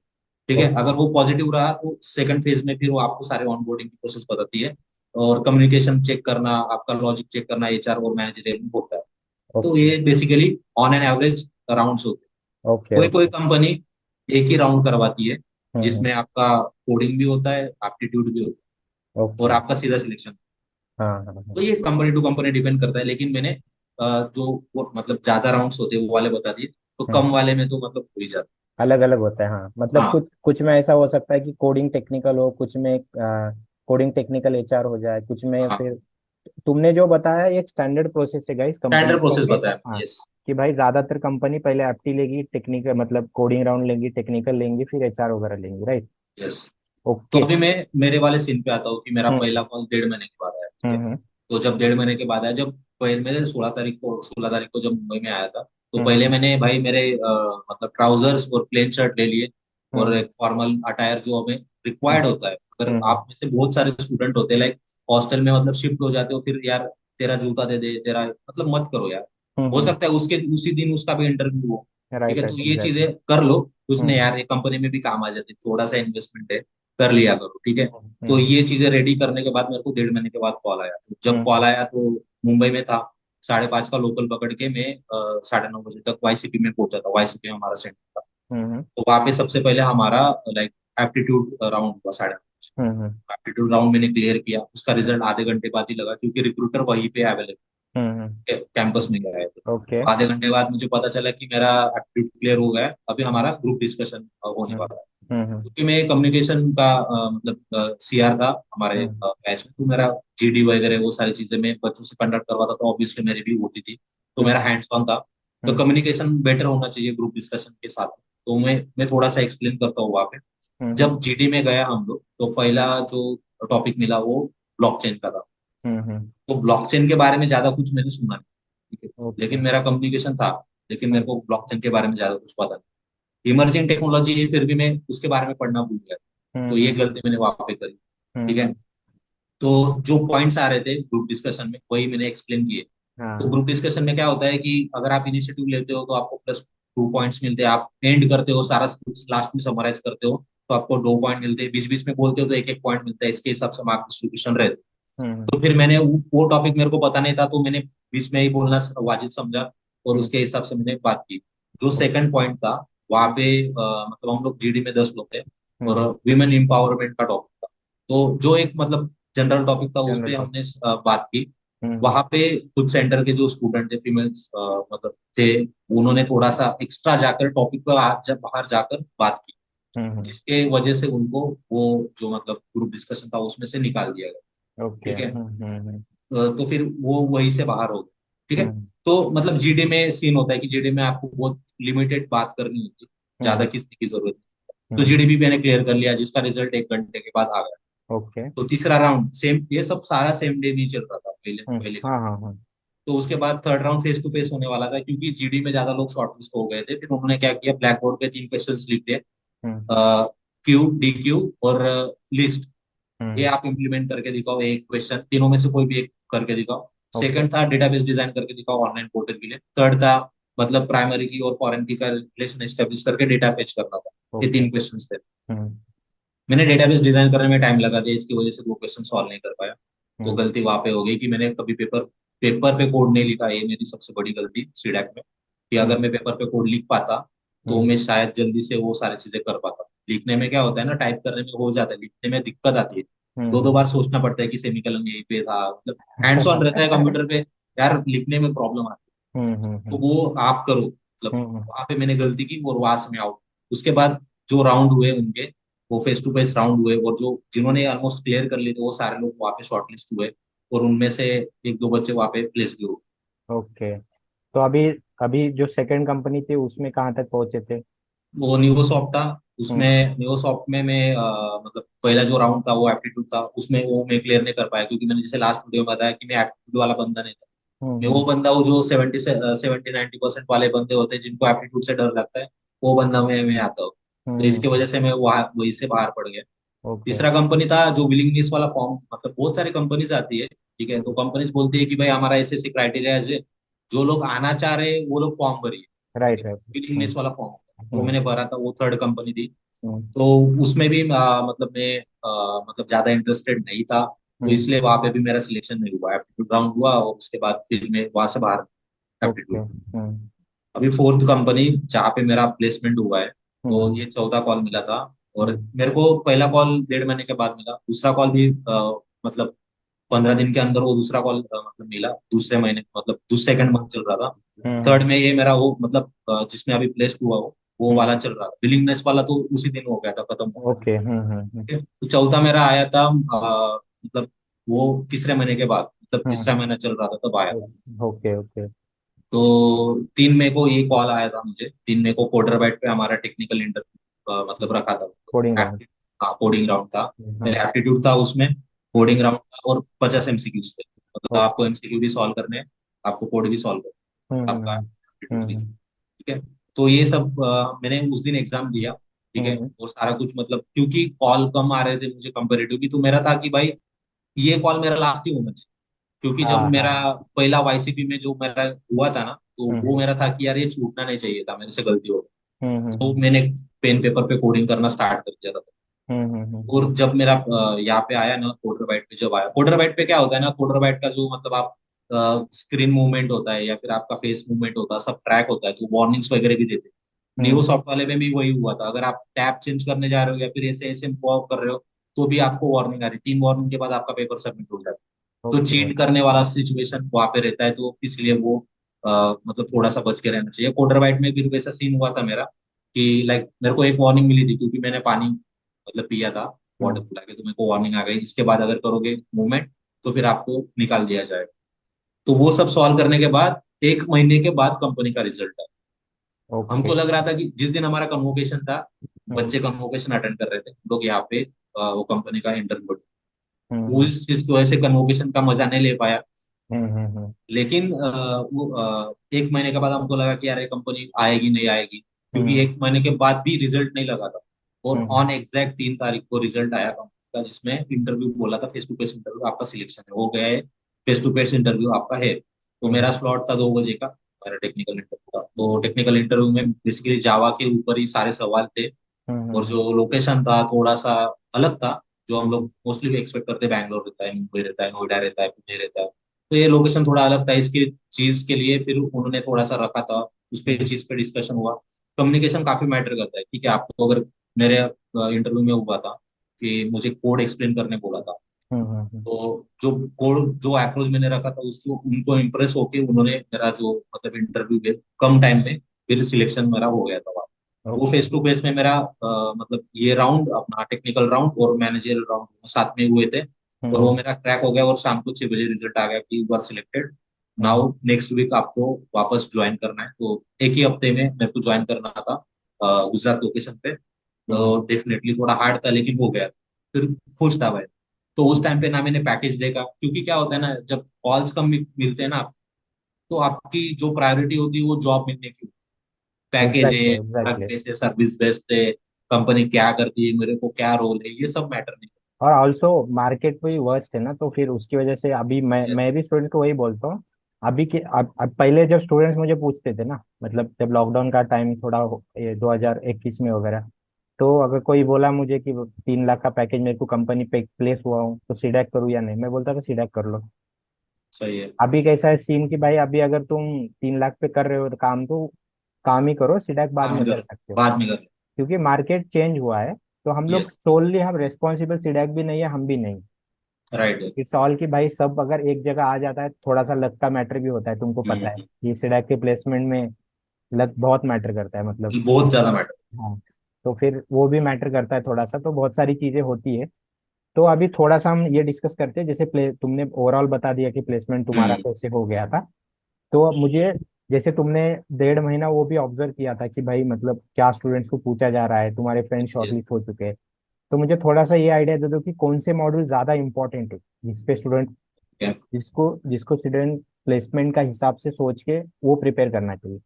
ठीक है, ओके अगर वो पॉजिटिव रहा तो सेकंड फेज में फिर वो आपको सारे ऑनबोर्डिंग की प्रोसेस बताती है और कम्युनिकेशन चेक करना, आपका लॉजिक चेक करना एचआर और मैनेजरियल में होता है। तो ओके ये basically on an average rounds होते हैं। ओके कोई कोई ओके। कंपनी एक ही राउंड करवाती है हम्म। जिसमें आपका कोडिंग भी होता है, एप्टीट्यूड भी होता है और ओके। आपका सीधा सिलेक्शन। हाँ हाँ तो हाँ। ये कंपनी टू कंपनी डिपेंड करता है, लेकिन मैंने जो वो मतलब ज्यादा राउंड्स होते हैं वो वाले बता दिए, तो कम हम्म। वाले में तो मतलब हो ही जाता अलग अलग होता है, हाँ, है। मतलब हाँ, कुछ कुछ में ऐसा हो सकता है कि कोडिंग टेक्निकल हो, कुछ में कोडिंग टेक्निकल एचआर हो जाए, कुछ में हाँ फिर तुमने जो बताया ये एक स्टैंडर्ड प्रोसेस है गाइस कंपनी स्टैंडर्ड प्रोसेस के। बताया। हाँ, यस कि भाई ज्यादातर कंपनी पहले एप्टी लेगी, टेक्निकल मतलब कोडिंग राउंड लेंगी, टेक्निकल लेंगी, फिर एचआर वगैरह लेंगी, राइट। यस। तो ओके। अभी मैं मेरे वाले सीन पे आता हूँ कि मेरा हम्म पहला कॉल डेढ़ महीने के बाद आया। ठीक है, हम्म तो जब डेढ़ महीने के बाद आया, जब पहले मैं 16 तारीख को जब मुंबई में आया था, तो हम्म पहले मैंने भाई मेरे मतलब ट्राउजर्स और प्लेन शर्ट ले लिए और हम्म एक फॉर्मल अटायर जो हमें रिक्वायर्ड होता है। अगर हम्म आप में से बहुत सारे स्टूडेंट होते हैं लाइक हॉस्टल में मतलब शिफ्ट हो जाते हो, फिर यार तेरा जूता दे दे तेरा, मतलब मत करो यार। हो हम्म। सकता है उसके उसी दिन उसका भी इंटरव्यू हो। ठीक राइट है, तो राइट ये एग्जैक्टली। चीजें कर लो, उसने हम्म यार ये कंपनी में भी काम आ जाती है, थोड़ा सा इन्वेस्टमेंट है, कर लिया करो। ठीक है, तो हम्म ये चीजें रेडी करने के बाद मेरे को डेढ़ महीने के बाद कॉल आया। तो जब हम्म कॉल आया तो मुंबई में था, 5:30 का लोकल पकड़ के मैं 9:30 बजे तक वाईसीपी में पहुंचा था। वाईसीपी में हमारा सेंटर था। हम्म तो वहाँ पे सबसे पहले हमारा लाइक एप्टीट्यूड राउंड हुआ 9:30 हम्म बजे। एप्टीट्यूड राउंड मैंने क्लियर किया, उसका रिजल्ट आधे घंटे बाद ही लगा क्योंकि रिक्रूटर वहीं पे अवेलेबल। हम्म। कैंपस में गए थे। ओके। आधे घंटे बाद मुझे पता चला कि मेरा एप्टीट्यूड क्लियर हो गया है, अभी हमारा ग्रुप डिस्कशन होने हम्म वाला है। हम्म क्योंकि मैं कम्युनिकेशन का मतलब सीआर था हमारे हम्म बैच में, तो मेरा जीडी वगैरह वो सारी चीजें मैं बच्चों से कंडक्ट करवाता था, ऑब्वियसली मेरी भी होती थी, तो मेरा हम्म हैंड्स ऑन था। तो हम्म कम्युनिकेशन बेटर होना चाहिए ग्रुप डिस्कशन के साथ। तो मैं थोड़ा सा एक्सप्लेन करता हूँ वहाँ पे। हम्म जब जीडी में गया हम लोग, तो पहला जो टॉपिक मिला वो ब्लॉकचेन का था। हम्म। तो ब्लॉकचेन के बारे में ज्यादा कुछ मैंने सुना नहीं, ठीक है, ओके। लेकिन मेरा कम्युनिकेशन था, लेकिन मेरे हम्म को ब्लॉकचेन के बारे में ज्यादा कुछ पता नहीं। इमर्जिंग टेक्नोलॉजी है, फिर भी मैं उसके बारे में पढ़ना भूल गया। तो ये हम्म गलती मैंने वहां पे करी, ठीक है। हम्म। तो जो पॉइंट्स आ रहे थे ग्रुप डिस्कशन में वही मैंने एक्सप्लेन किए। तो हाँ। ग्रुप डिस्कशन में क्या होता है कि अगर आप इनिशिएटिव लेते हो तो आपको +2 पॉइंट्स मिलते हैं, आप एंड करते हो सारा लास्ट में समराइज करते हो तो आपको 2 पॉइंट मिलते हैं, बीच बीच में बोलते हो तो एक एक पॉइंट मिलता है, इसके हिसाब से मार्क डिस्ट्रीब्यूशन रहते हैं। हम्म तो फिर मैंने वो टॉपिक मेरे को पता नहीं था, तो मैंने बीच में ही बोलना वाजिब समझा और हम्म। उसके हिसाब से मैंने बात की। जो ओके। सेकंड पॉइंट था वहाँ पे मतलब हम लोग जीडी में 10 लोग थे, और हम्म। विमेन एम्पावरमेंट का टॉपिक था। तो जो एक मतलब जनरल टॉपिक था उस जनरल पे टॉप। हमने बात की। हम्म। वहां पे कुछ सेंटर के जो स्टूडेंट थे फीमेल्स मतलब थे, उन्होंने थोड़ा सा एक्स्ट्रा जाकर टॉपिक पर जब बाहर जाकर बात की, हम्म। जिसके वजह से उनको वो जो मतलब ग्रुप डिस्कशन था उसमें से निकाल दिया गया, ओके। ठीक है। हम्म। तो फिर वो वहीं से बाहर हो गए, ठीक है। हम्म तो मतलब जीडी में सीन होता है कि जीडी में आपको बहुत लिमिटेड बात करनी होती है, ज्यादा हम्म किसी की जरूरत नहीं। तो हम्म। जीडी भी मैंने क्लियर कर लिया, जिसका रिजल्ट 1 घंटे के बाद आ गया। ओके। तो तीसरा राउंड सेम, ये सब सारा सेम डे में ही चल रहा था पहले पहले का। हाँ हाँ हाँ। तो उसके बाद third round face to face होने वाला था, क्योंकि जीडी में ज्यादा लोग शॉर्टलिस्ट हो गए थे। फिर उन्होंने क्या किया, ब्लैक बोर्ड पे 3 क्वेश्चन लिख दिए, हम्म क्यू डी क्यू और लिस्ट। ये हम्म। आप इम्प्लीमेंट करके दिखाओ, एक क्वेश्चन तीनों में से कोई भी एक करके दिखाओ। ओके। सेकंड था डेटाबेस डिजाइन करके दिखाओ ऑनलाइन पोर्टल के लिए। थर्ड था मतलब प्राइमरी की और फॉरेन की का रिलेशन एस्टेब्लिश करके डेटा फेच करना था। ये ओके। 3 क्वेश्चन थे। हम्म मैंने डेटाबेस डिजाइन करने में टाइम लगा दिया, इसकी वजह से वो क्वेश्चन सॉल्व नहीं कर पाया। तो हम्म गलती वहां पे हो गई कि मैंने कभी पेपर पेपर पे कोड नहीं लिखा, ये मेरी सबसे बड़ी गलती सीडैक में। कि अगर हम्म मैं पेपर पे कोड लिख पाता तो हम्म मैं शायद जल्दी से वो सारी चीजें कर पाता। लिखने में क्या होता है ना, टाइप करने में हो जाता है, लिखने में दिक्कत आती है। दो दो हम्म बार सोचना पड़ता है कि सेमिकलन यहीं पे था, मतलब हैंड्स ऑन रहता है कंप्यूटर पे, यार लिखने में प्रॉब्लम आती है। तो हम्म वो आप करो, मतलब हम्म वहां पे मैंने गलती की और वहां से मैं आउट। उसके बाद जो राउंड हुए उनके, वो फेस टू फेस राउंड हुए, और जो जिन्होंने ऑलमोस्ट क्लियर कर लिए थे वो सारे लोग वहाँ पे शॉर्ट लिस्ट हुए, और उनमें से एक दो बच्चे वहाँ पे प्लेस भी हुए। ओके। तो अभी अभी जो सेकंड कंपनी थी उसमें कहाँ तक पहुंचे थे? वो न्यूरोसॉफ्ट था। हम्म उसमें न्यूरोसॉफ्ट में मैं मतलब पहला जो राउंड था वो एप्टीट्यूड था, उसमें वो मैं क्लियर नहीं कर पाया, क्योंकि मैंने जैसे लास्ट वीडियो में बताया कि मैं एप्टीट्यूड वाला बंदा नहीं था। मैं वो हम्म बंदा हूँ जो 70-90% वाले बंदे होते हैं जिनको एप्टीट्यूड से डर लगता है, वो बंदा मैं आता हूँ। तो इसकी वजह हम्म। से मैं वहाँ वहीं से बाहर पड़ गया। ओके। तीसरा कंपनी था जो विलिंगनेस वाला फॉर्म, मतलब बहुत सारी कंपनीज आती है, ठीक है। तो कंपनीज बोलती है कि भाई हमारा ऐसे ऐसे क्राइटेरिया है, जो लोग आना चाह रहे हैं वो लोग फॉर्म भरिए, ठीक है। Right right. विलिंगनेस वाला फॉर्म, वो हम्म मैंने भरा था, वो थर्ड कंपनी थी। हम्म तो उसमें भी मतलब मैं मतलब ज्यादा इंटरेस्टेड नहीं था, तो हम्म। इसलिए वहां पे भी मेरा सिलेक्शन नहीं हुआ, एप्टीट्यूड राउंड हुआ और उसके बाद फिर मैं वहां से बाहर ओके। एप्टीट्यूड। अभी फोर्थ कंपनी जहाँ पे मेरा प्लेसमेंट हुआ है, तो हम्म ये चौथा कॉल मिला था। और हम्म मेरे को पहला कॉल 1.5 महीने के बाद मिला, दूसरा कॉल भी मतलब 15 दिन के अंदर वो दूसरा कॉल मतलब मिला, दूसरे महीने मतलब दूसरे सेकंड हम्म मंथ चल रहा था। हम्म थर्ड में ये मेरा वो मतलब जिसमें अभी प्लेस्ड हुआ वो हम्म। वाला चल रहा था। बिलिंगनेस वाला तो उसी दिन हो गया था, खत्म हो गया था, ओके। ठीक है। तो चौथा मेरा आया था मतलब वो तीसरे महीने के बाद, मतलब तीसरा हम्म। महीना चल रहा था तब आया था। Okay okay. तो 3 मई को ये कॉल आया था मुझे, 3 मई को कोडर बैट पे हमारा टेक्निकल इंटरव्यू मतलब रखा था। Coding round. Apti- हाँ, कोडिंग राउंड था। मेरा हाँ। एप्टीट्यूड था उसमें, कोडिंग राउंड था, और 50 MCQs थे, मतलब आपको ओके। एमसीक्यू भी सॉल्व करने हैं, आपको कोड भी सॉल्व करना है, आपका हम्म एप्टीट्यूड भी, हम्म ठीक है। तो ये सब मैंने उस दिन एग्जाम दिया, ठीक है। हम्म। और सारा कुछ मतलब क्योंकि कॉल कम आ रहे थे मुझे कंपेरेटिवली, तो मेरा था कि भाई ये कॉल मेरा लास्ट ही होना चाहिए। क्योंकि जब हाँ मेरा हाँ। पहला वाईसीपी में जो मेरा हुआ था ना, तो वो हम्म मेरा था कि यार ये छूटना नहीं चाहिए था, मेरे से गलती हो गई। तो हम्म मैंने पेन पेपर पे कोडिंग करना स्टार्ट कर दिया था। और जब मेरा यहाँ पे आया ना कोडर बाइट पे, जब आया कोडर बाइट पे, क्या होता है ना, कोडर बाइट का जो मतलब आप स्क्रीन मूवमेंट होता है या फिर आपका फेस मूवमेंट होता है, सब ट्रैक होता है, तो वार्निंग्स वगैरह भी देते हैं। न्यू हम्म। सॉफ्ट वाले में भी वही हुआ था, अगर आप टैब चेंज करने जा रहे हो या फिर ऐसे ऐसे मूव कर रहे हो, तो भी आपको वार्निंग आ रही, 3 वार्निंग के बाद आपका पेपर सबमिट हो जाता है। तो ओके। चीट करने वाला सिचुएशन वहां पे रहता है, तो इसलिए वो मतलब थोड़ा सा बच के रहना चाहिए। कोडर वाइट में भी वैसा सीन हुआ था मेरा कि लाइक मेरे को एक वार्निंग मिली थी क्योंकि मैंने पानी मतलब पिया था वाटर हम्म। पिला के, तो मेरे को वार्निंग आ गई इसके बाद अगर करोगे मूवमेंट तो फिर आपको निकाल दिया जाएगा। तो वो सब सॉल्व करने के बाद 1 महीने के बाद कंपनी का रिजल्ट आया। ओके। हमको लग रहा था कि जिस दिन हमारा कन्वोकेशन था, हम्म। बच्चे कन्वोकेशन अटेंड कर रहे थे, हम लोग यहाँ पे वो कंपनी का इंटरव्यू, वो हम्म। इस चीज की वजह से कन्वोकेशन का मजा नहीं ले पाया। हम्म। लेकिन वो 1 महीने के बाद हमको लगा कि यार ये कंपनी आएगी नहीं आएगी, क्योंकि हम्म। 1 महीने के बाद भी रिजल्ट नहीं लगा था। और हम्म। ऑन एग्जैक्ट 3 तारीख को रिजल्ट आया कंपनी का, जिसमें इंटरव्यू बोला था, फेस टू फेस इंटरव्यू आपका सिलेक्शन है, हो गया है, फेस टू फेस इंटरव्यू आपका है। तो मेरा हम्म। स्लॉट था 2 बजे का, मेरा टेक्निकल इंटरव्यू था। तो टेक्निकल इंटरव्यू में बेसिकली जावा के ऊपर ही सारे सवाल थे, और हम्म। जो लोकेशन था थोड़ा सा अलग था, जो हम हम्म। लोग मोस्टली भी एक्सपेक्ट करते हैं, बैंगलोर रहता है, मुंबई रहता है, नोएडा रहता है, पुणे रहता है। तो ये लोकेशन थोड़ा अलग था, इसकी चीज के लिए फिर उन्होंने थोड़ा सा रखा था, उस पे हम्म। चीज पे डिस्कशन हुआ। कम्युनिकेशन काफी मैटर करता है, ठीक है। आपको अगर मेरे इंटरव्यू में हुआ था कि मुझे कोड एक्सप्लेन करने बोला था, हम्म। तो जो कोड जो अप्रोच मैंने रखा था उसको उनको इम्प्रेस होके उन्होंने मेरा जो मतलब इंटरव्यू में कम टाइम में फिर सिलेक्शन मेरा हो गया था। वो ओके। फेस टू फेस में मेरा मतलब ये राउंड अपना टेक्निकल राउंड और मैनेजरियल राउंड साथ में हुए थे, और वो हम्म। मेरा क्रैक हो गया, और शाम को 6 बजे रिजल्ट आ गया कि you are selected. Hmm. Now next week आपको वापस ज्वाइन करना है। तो एक ही हफ्ते में मेरे को ज्वाइन करना था गुजरात लोकेशन पे। हम्म। तो डेफिनेटली थोड़ा हार्ड था लेकिन हो गया, फिर खुश था भाई। तो उस टाइम पे ना मैंने पैकेज देखा, क्योंकि क्या होता है ना, जब कॉल्स कम मिलते हैं ना, तो आपकी जो प्रायोरिटी होती है वो जॉब मिलने की, पैकेज एग्जैक्टली है, एग्जैक्टली। कैसे सर्विस बेस्ड है, कंपनी क्या करती है, मेरे को क्या रोल है, ये सब मैटर नहीं और ऑल्सो मार्केट भी वर्स्ट है ना, तो फिर उसकी वजह से अभी मैं करता। मैं भी स्टूडेंट को वही बोलता हूँ। अभी के अब पहले जब स्टूडेंट्स मुझे पूछते थे ना, मतलब जब लॉकडाउन का टाइम थोड़ा ये 2021 में वगैरह, तो अगर कोई बोला मुझे कि 3 लाख का पैकेज मेरे को कंपनी पे प्लेस हुआ हूँ तो सीडैक करूँ या नहीं, मैं बोलता था सीडैक कर लो। सही है। अभी कैसा है सीन कि भाई अभी अगर तुम 3 लाख पे कर रहे हो तो काम ही करो, सीडैक बाद हाँ में कर मगर सकते हो। बाद में कर। क्योंकि मार्केट चेंज हुआ है। तो हम लोग यस। सोलली हम रेस्पॉन्सिबल सीडैक भी नहीं है, हम भी नहीं। राइट है। कि सॉल की भाई सब अगर एक जगह आ जाता है, थोड़ा सा लक का मैटर भी होता है, तुमको पता है। हम्म। ये सीडैक के प्लेसमेंट में लक बहुत मैटर करता है मतलब। बहुत ज्यादा मैटर। हाँ। तो फिर वो भी मैटर करता है थोड़ा सा, तो बहुत सारी चीजें होती है। तो अभी थोड़ा सा हम ये डिस्कस करते हैं, जैसे तुमने ओवरऑल बता दिया कि प्लेसमेंट तुम्हारा हम्म। कैसे हो गया था। तो अब मुझे, जैसे तुमने 1.5 महीना वो भी ऑब्जर्व किया था कि भाई मतलब क्या स्टूडेंट्स को पूछा जा रहा है, तुम्हारे फ्रेंड यस। शॉर्टलिस्ट हो चुके हैं। तो मुझे थोड़ा सा ये आइडिया दे दो कि कौन से मॉड्यूल ज्यादा इंपॉर्टेंट है, जिसपे स्टूडेंट जिसको जिसको स्टूडेंट प्लेसमेंट का हिसाब से सोच के वो प्रिपेयर करना चाहिए।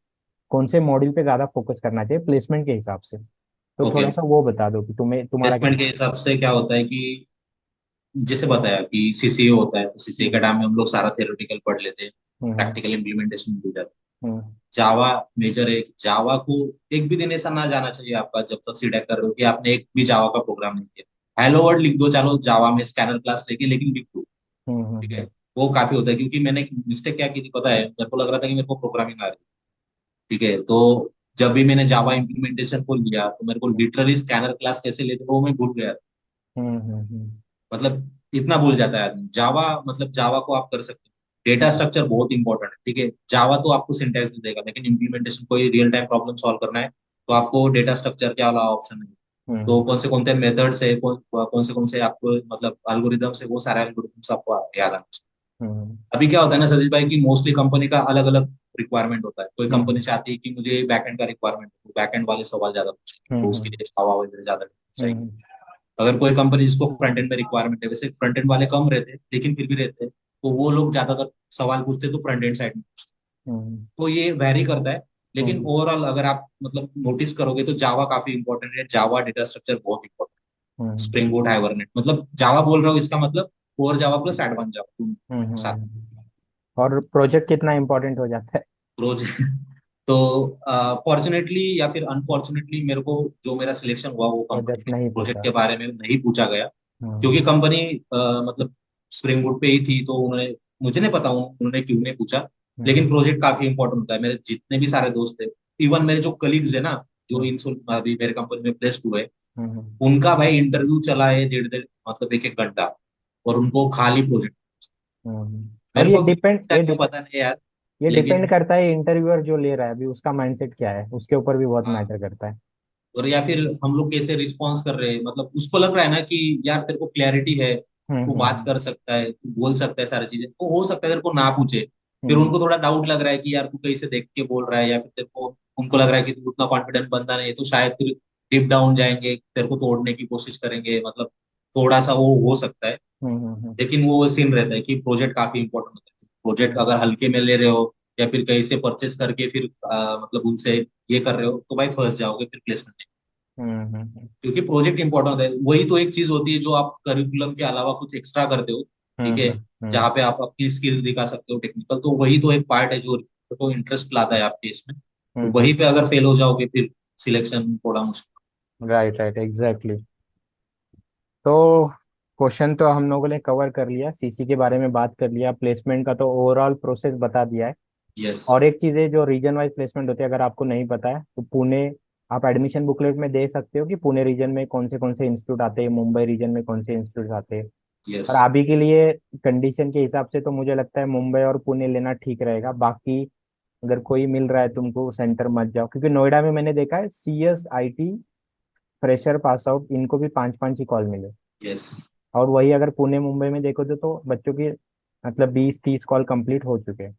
कौन से मॉड्यूल पे ज्यादा फोकस करना चाहिए प्लेसमेंट के हिसाब से। तो ओके। थोड़ा सा वो बता दो कि तुम्हें तुम्हारा क्या। प्लेसमेंट के हिसाब से क्या होता है कि जैसे बताया कि सीसीए होता है, तो सीसीए हम्म। के टाइम में हम लोग सारा थियोरेटिकल पढ़ लेते हैं, हम्म। प्रैक्टिकल इम्प्लीमेंटेशन भूल जाते हैं। हम्म। जावा मेजर है, जावा को एक भी दिन ऐसा ना जाना चाहिए आपका जब तक सीडेक कर रहे हो कि आपने एक भी जावा का प्रोग्राम नहीं किया। हेलो वर्ल्ड लिख दो, चलो जावा में स्कैनर क्लास लेके, लेकिन लिख दो, हम्म। ठीक है। वो काफी होता है, क्योंकि मैंने मिस्टेक क्या की थी पता है, मेरे को लग रहा था कि मेरे को प्रोग्रामिंग आ रही है, ठीक है। तो जब भी मैंने जावा इम्प्लीमेंटेशन को लिया तो मेरे को लिटरली स्कैनर क्लास कैसे लेते हैं, वो मैं भूल गया। हम्म। मतलब इतना भूल जाता है आदमी। जावा मतलब जावा को आप कर सकते हो, डेटा स्ट्रक्चर बहुत इंपॉर्टेंट है, ठीक है। जावा तो आपको सिंटैक्स दे देगा, लेकिन इम्प्लीमेंटेशन कोई रियल टाइम प्रॉब्लम सॉल्व करना है तो आपको डेटा स्ट्रक्चर के अलावा ऑप्शन है। तो हम्म। कौन से मेथड्स है, कौन से आपको मतलब एल्गोरिदम्स है, वो सारे एल्गोरिदम्स आपको याद आना चाहिए। हम्म। अभी क्या होता है ना सतीश भाई, की मोस्टली कंपनी का अलग अलग रिक्वायरमेंट होता है। कोई कंपनी हम्म। चाहती है कि मुझे बैकएंड का रिक्वायरमेंट है, तो बैकएंड वाले सवाल ज्यादा पूछेंगे, तो उसके हम्म। लिए जावा वगैरह ज्यादा चाहिए। हम्म। अगर कोई कंपनी जिसको फ्रंट एंड में रिक्वायरमेंट है, वैसे फ्रंट एंड वाले कम रहते हैं लेकिन फिर भी रहते हैं, तो वो लोग ज्यादातर सवाल पूछते हैं तो फ्रंट एंड साइड में पूछते हम्म। हैं। तो ये वैरी करता है। लेकिन हम्म। ओवरऑल अगर आप मतलब नोटिस करोगे तो जावा काफी इंपॉर्टेंट है, जावा डेटा स्ट्रक्चर बहुत इंपॉर्टेंट है, हम्म। स्प्रिंग बोट हाइबरनेट, मतलब जावा बोल रहा हूँ इसका मतलब कोर जावा प्लस एडवांस जावा साथ। और प्रोजेक्ट कितना इंपॉर्टेंट हो जाता है। प्रोजेक्ट तो फॉर्चुनेटली या फिर अनफॉर्चुनेटली मेरे को जो मेरा सिलेक्शन हुआ वो कंपनी प्रोजेक्ट में नहीं प्रोजेक्ट पूछा। के बारे में नहीं पूछा गया, हम्म। क्योंकि कंपनी मतलब स्प्रिंग बूट पे ही थी, तो उन्होंने, मुझे नहीं पता उन्होंने क्यों नहीं पूछा। लेकिन हम्म। प्रोजेक्ट काफी इंपॉर्टेंट होता है। मेरे जितने भी सारे दोस्त थे, इवन मेरे जो कलीग्स है ना, जो हम्म। इन अभी मेरे कंपनी में प्लेस्ड हुए, हम्म। उनका भाई इंटरव्यू चला है 1.5 मतलब 1 1 घंटा, और उनको खाली प्रोजेक्ट। और मेरे ये को भी डिपेंड इसका क्या पता नहीं यार। ये डिपेंड लेकिन करता है इंटरव्यूअर जो ले रहा है अभी उसका माइंडसेट क्या है, उसके ऊपर भी बहुत हाँ, मैटर करता है। और या फिर हम लोग कैसे रिस्पॉन्स कर रहे हैं, मतलब उसको लग रहा है ना कि यार तेरे को क्लैरिटी है, तू बात हम्म। कर सकता है, तू बोल सकता है सारी चीजें, तो हो सकता है तेरे को ना पूछे। फिर हम्म उनको थोड़ा डाउट लग रहा है कि यार तू कैसे देख के बोल रहा है, या फिर तेरे को उनको लग रहा है कि तू उतना कॉन्फिडेंट बंदा नहीं है, तो शायद फिर डीप डाउन जाएंगे, तेरे को तोड़ने की कोशिश करेंगे, मतलब थोड़ा सा वो हो सकता है। हम्म। लेकिन वो सीन रहता है कि प्रोजेक्ट काफी इंपॉर्टेंट होता है। प्रोजेक्ट अगर हल्के में ले रहे हो या फिर कहीं से परचेस करके फिर मतलब उनसे ये कर रहे हो, तो भाई फंस जाओगे फिर प्लेसमेंट। हम्म। क्योंकि प्रोजेक्ट इंपॉर्टेंट होता है, वही तो एक चीज होती है जो आप करिकुलम के अलावा कुछ एक्स्ट्रा करते हो, ठीक है, हम्म। जहाँ पे आप अपनी स्किल्स दिखा सकते हो टेक्निकल, तो वही तो एक पार्ट है जो तो इंटरेस्ट लाता है आपके इसमें। तो वहीं पे अगर फेल हो जाओगे फिर सिलेक्शन थोड़ा मुश्किल। Right right exactly. तो क्वेश्चन तो हम लोगों ने कवर कर लिया, सीसी के बारे में बात कर लिया, प्लेसमेंट का तो ओवरऑल प्रोसेस बता दिया है। यस। और एक चीज़ है जो रीजन वाइज प्लेसमेंट होती है, अगर आपको नहीं पता है तो पुणे, आप एडमिशन बुकलेट में दे सकते हो कि पुणे रीजन में कौन से इंस्टीट्यूट आते हैं, मुंबई रीजन में कौन से इंस्टीट्यूट आते हैं। यस। और अभी के लिए कंडीशन के हिसाब से तो मुझे लगता है मुंबई और पुणे लेना ठीक रहेगा। बाकी अगर कोई मिल रहा है तुमको सेंटर मत जाओ, क्योंकि नोएडा में मैंने देखा है CS IT fresher pass out इनको भी 5 5 ही कॉल मिले। यस। और वही अगर पुणे मुंबई में देखो तो बच्चों की मतलब 20 30 कॉल कंप्लीट हो चुके हैं।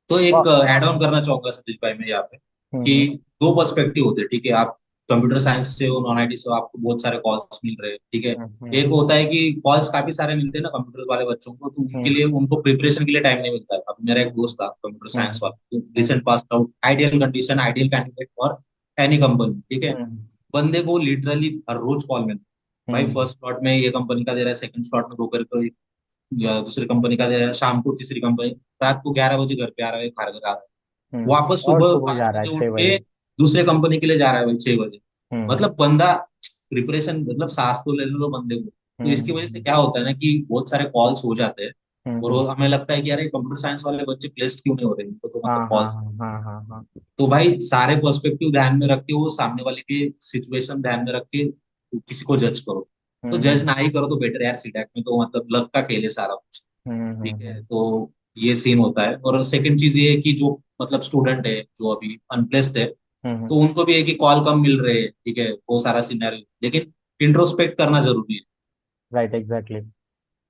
तो और एक ऐड ऑन करना चाहूंगा सतीश भाई मैं यहाँ पे, कि हम्म। दो पर्सपेक्टिव होते हैं, ठीक है। आप कंप्यूटर साइंस से हो, नॉन आईटी से हो, आपको बहुत सारे कॉल्स मिल रहे हैं, ठीक है। हम्म। एक होता है कि कॉल्स काफी सारे मिलते हैं ना कंप्यूटर वाले बच्चों को, तो उनके हम्म। लिए उनको प्रिपरेशन के लिए टाइम नहीं मिलता है। अब मेरा एक हम्म। दोस्त था कंप्यूटर साइंस हम्म। वाला, तो hmm. Recent pass out, ideal condition, ideal candidate for any company, ठीक है। हम्म। बंदे को लिटरली हर रोज कॉल मिलता है, भाई हम्म। फर्स्ट स्लॉट में ये कंपनी का दे रहा है, सेकंड स्लॉट में दोपहर को या दूसरी कंपनी का दे रहा है, शाम को तीसरी कंपनी, रात को 11 बजे घर पे आ रहा है, खार घर आ रहा है, वापस और सुबह सुबह पाँच जा रहा है बजे उठ 6 बजे। के दूसरे कंपनी के लिए जा रहा है भाई 6 बजे। हम्म। मतलब बंदा प्रिपरेशन, मतलब सांस तो लेने दो बंदे को। तो इसकी वजह से हम्म। क्या होता है ना कि बहुत सारे कॉल्स हो जाते हैं, और हम्म। हमें लगता है कि यार कंप्यूटर साइंस वाले बच्चे प्लेस्ड क्यों नहीं हो रहे, इनको तो हाँ मतलब हाँ कॉल्स। हाँ हाँ हाँ हाँ। तो भाई सारे पर्सपेक्टिव ध्यान में रख के, वो सामने वाले के सिचुएशन ध्यान में रख के किसी को जज करो। तो जज हम्म। ना ही करो तो बेटर यार, सीटैक में तो मतलब लक का खेल है सारा कुछ, ठीक है। हम्म। तो ये सीन होता है। और सेकंड चीज ये है कि जो मतलब स्टूडेंट है जो अभी अनप्लेस्ड है, तो उनको भी है कि कॉल कम मिल रहे हैं, ठीक है, वो सारा सिनेरियो, लेकिन इंट्रोस्पेक्ट करना जरूरी है। Right exactly.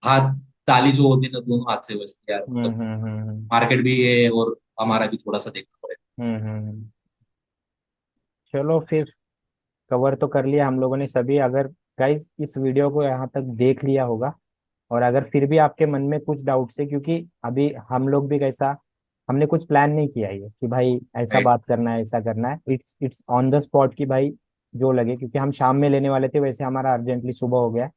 हाथ, ताली जो होती है ना दोनों हाथ से बजती है यार, मतलब हम्म। मार्केट भी है और हमारा भी थोड़ा सा देखना पड़ेगा। चलो फिर, कवर तो कर लिया हम लोगों ने सभी। अगर गाइस इस वीडियो को यहाँ तक देख लिया होगा, और अगर फिर भी आपके मन में कुछ डाउट्स है, क्योंकि अभी हम लोग भी कैसा, हमने कुछ प्लान नहीं किया है कि भाई ऐसा राइट। बात करना है ऐसा करना है, इट्स ऑन द स्पॉट कि भाई जो लगे, क्योंकि हम शाम में लेने वाले थे, वैसे हमारा अर्जेंटली सुबह हो गया।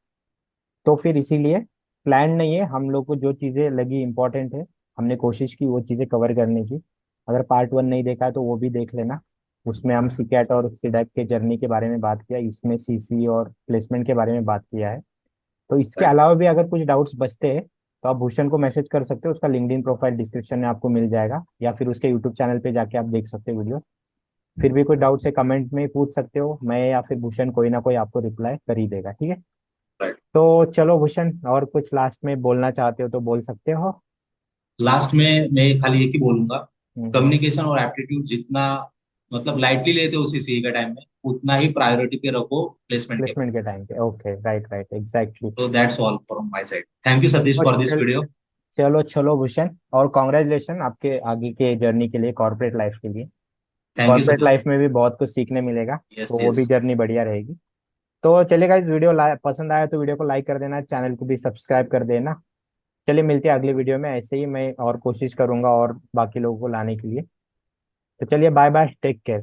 तो फिर इसीलिए प्लान नहीं है, हम लोग को जो चीज़ें लगी इंपॉर्टेंट है हमने कोशिश की वो चीज़ें कवर करने की। अगर पार्ट 1 नहीं देखा है तो वो भी देख लेना। उसमें हम सीकैट और सीडैक के जर्नी के बारे में बात किया, इसमें सीसी और प्लेसमेंट के बारे में बात किया है। तो इसके राइट। अलावा भी अगर कुछ डाउट्स बचते हैं तो आप भूषण को मैसेज कर सकते हो, उसका लिंक्डइन प्रोफाइल डिस्क्रिप्शन में आपको मिल जाएगा, या फिर उसके यूट्यूब चैनल पे जाके आप देख सकते हो वीडियो। फिर भी कोई डाउट्स है कमेंट में पूछ सकते हो, मैं या फिर भूषण कोई ना कोई आपको रिप्लाई कर ही देगा, ठीक है। राइट। तो चलो भूषण, और कुछ लास्ट में बोलना चाहते हो तो बोल सकते हो। लास्ट में मैं खाली एक ही बोलूंगा, हम्म। कम्युनिकेशन और एप्टीट्यूड जितना मतलब लाइटली लेते हो उसी सीए का टाइम में, उतना ही प्रायोरिटी पे रखो प्लेसमेंट के। प्लेसमेंट के टाइम पे, ओके राइट राइट एग्जैक्टली। तो that's all from my side, thank you Satish और फॉर दिस वीडियो। चलो चलो भूषण, और कॉन्ग्रेचुलेशन आपके आगे के जर्नी के लिए, कॉर्पोरेट लाइफ के लिए। Thank you corporate Satish. Life में भी बहुत कुछ सीखने मिलेगा, यस तो वो भी यस। जर्नी बढ़िया रहेगी। तो चलेगा, इस वीडियो पसंद आया तो वीडियो को लाइक कर देना, चैनल को भी सब्सक्राइब कर देना। चलिए मिलते हैं अगले वीडियो में, ऐसे ही मैं और कोशिश करूंगा और बाकी लोगों को लाने के लिए। तो चलिए बाय बाय, टेक केयर।